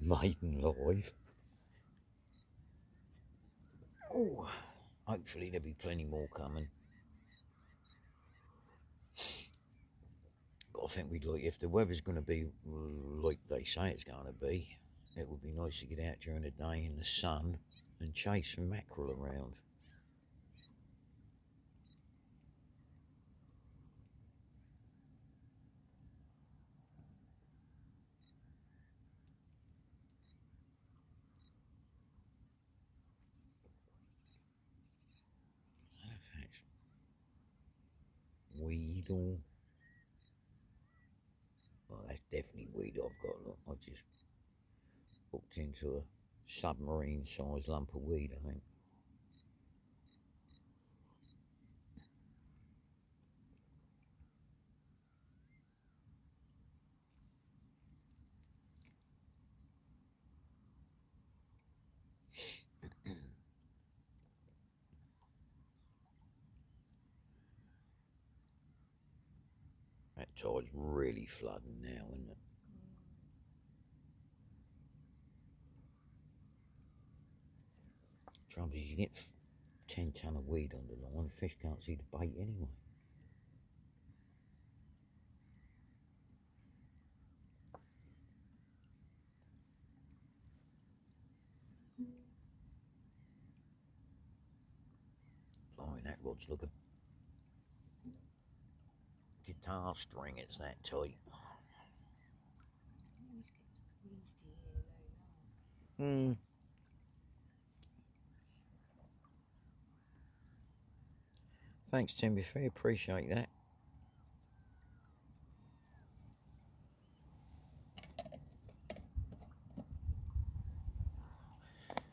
maiden life. Oh, hopefully there'll be plenty more coming. But I think we'd like, if the weather's going to be like they say it's going to be, it would be nice to get out during the day in the sun and chase some mackerel around. That's weed or... Well, that's definitely weed I've got. Look, I've just hooked into a submarine-sized lump of weed, I think. That tide's really flooding now, isn't it? Trouble is, you get 10 ton of weed on the line, the fish can't see the bait anyway. Blimey, that rod's like a guitar string, it's that tight. Always gets weedy here though. Thanks, Timothy, appreciate that.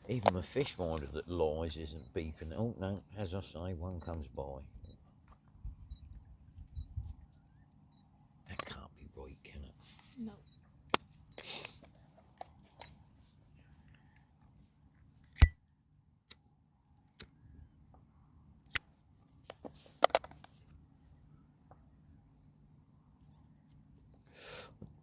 Even the fish finder that lies isn't beeping. Oh no, as I say, one comes by. That can't be right, can it? No.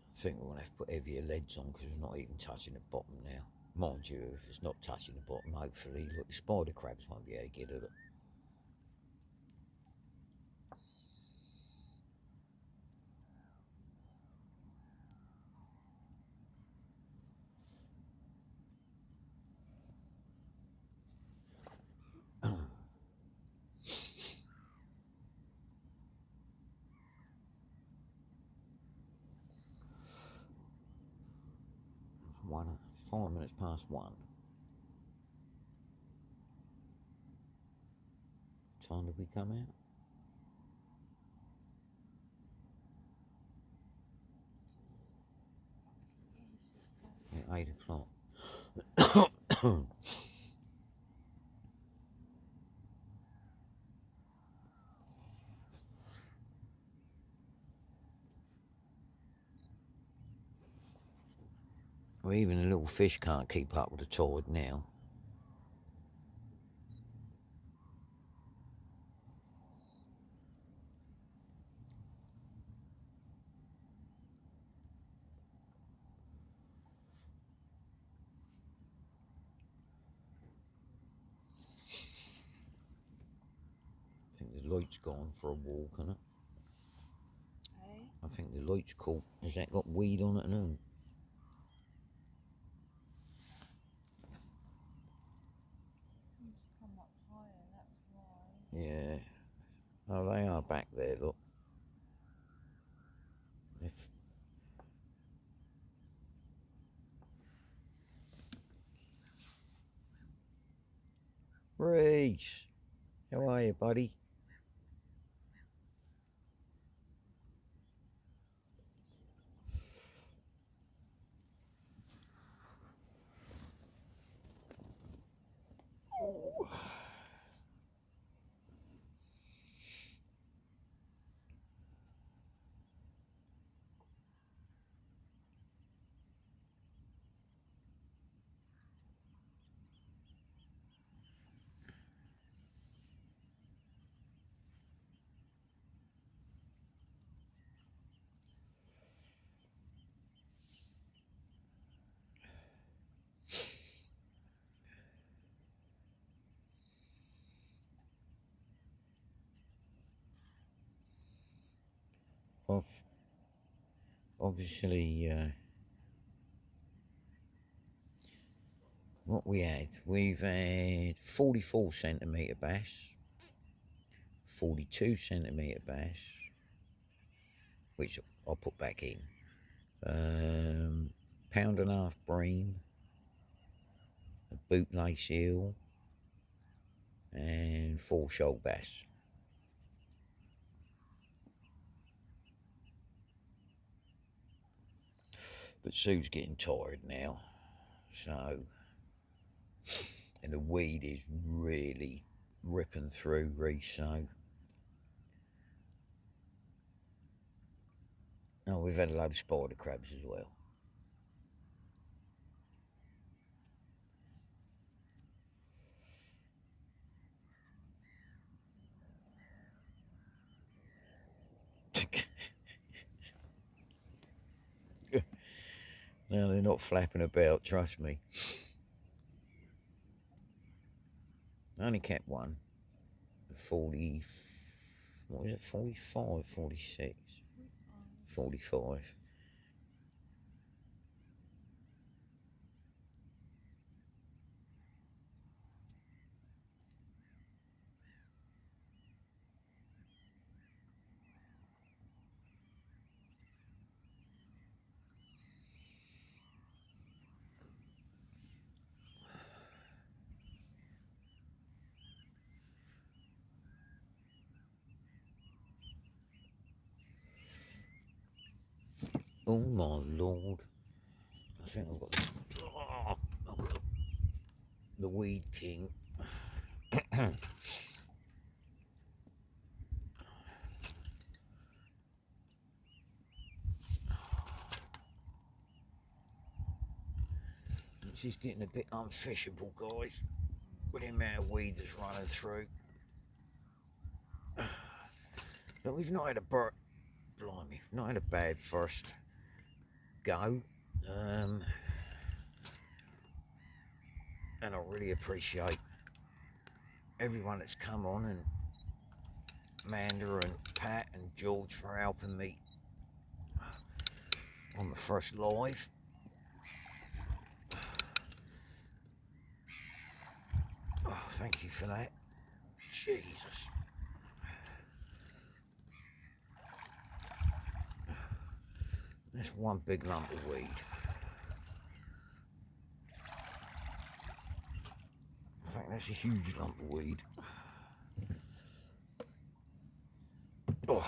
I think we're going to have to put heavier leads on because we're not even touching the bottom now. Mind you, if it's not touching the bottom, hopefully, look, the spider crabs won't be able to get at it. It's 5 minutes past 1. What time did we come out? Yeah, 8 o'clock. Well, even the little fish can't keep up with the tide now. I think the light's gone for a walk, isn't it? Hey? I think the light's caught. Has that got weed on it and all? It's come up higher, that's why. Yeah. Oh, they are back there, look. If... Reese, how are you, buddy? Obviously, what we've had 44 centimetre bass, 42 centimetre bass, which I'll put back in, pound and a half bream, a bootlace eel, and 4 shoal bass. But Sue's getting tired now, so, and the weed is really ripping through Reese, so. Oh, we've had a load of spider crabs as well. No, they're not flapping about, trust me. I only kept one. 40, what was it, 45, 46? 45. Oh my lord. I think I've got the weed king. She's getting a bit unfishable, guys, with the amount of weed that's running through. But we've not had a blimey, not had a bad first go. And I really appreciate everyone that's come on, and Amanda and Pat and George for helping me on the first live. Oh, thank you for that. Jesus. That's one big lump of weed. In fact, that's a huge lump of weed. Oh.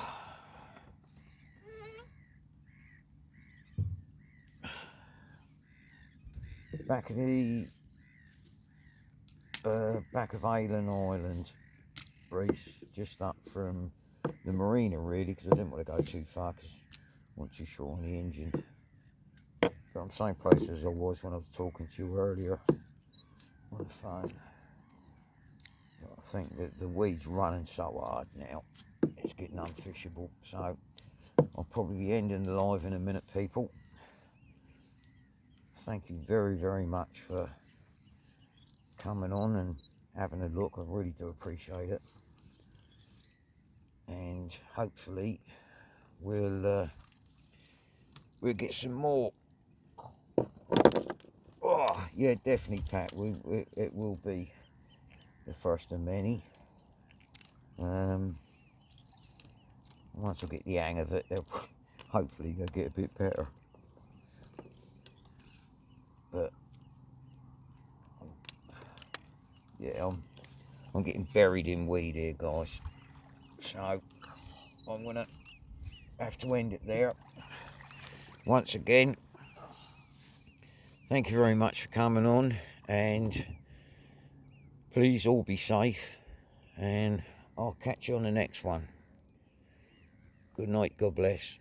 Back of hayling Island, Reese, just up from the marina really, because I didn't want to go too far because I wasn't too sure on the engine. But I'm same place as I was when I was talking to you earlier on the phone. But I think that the weed's running so hard now, it's getting unfishable. So I'll probably be ending the live in a minute, people. Thank you very, very much for coming on and having a look. I really do appreciate it. And hopefully we'll get some more. Oh yeah, definitely, Pat. It will be the first of many. Once I get the hang of it, hopefully they'll get a bit better. But yeah, I'm getting buried in weed here, guys. So I'm gonna have to end it there. Once again, thank you very much for coming on, and please all be safe, and I'll catch you on the next one. Good night, God bless.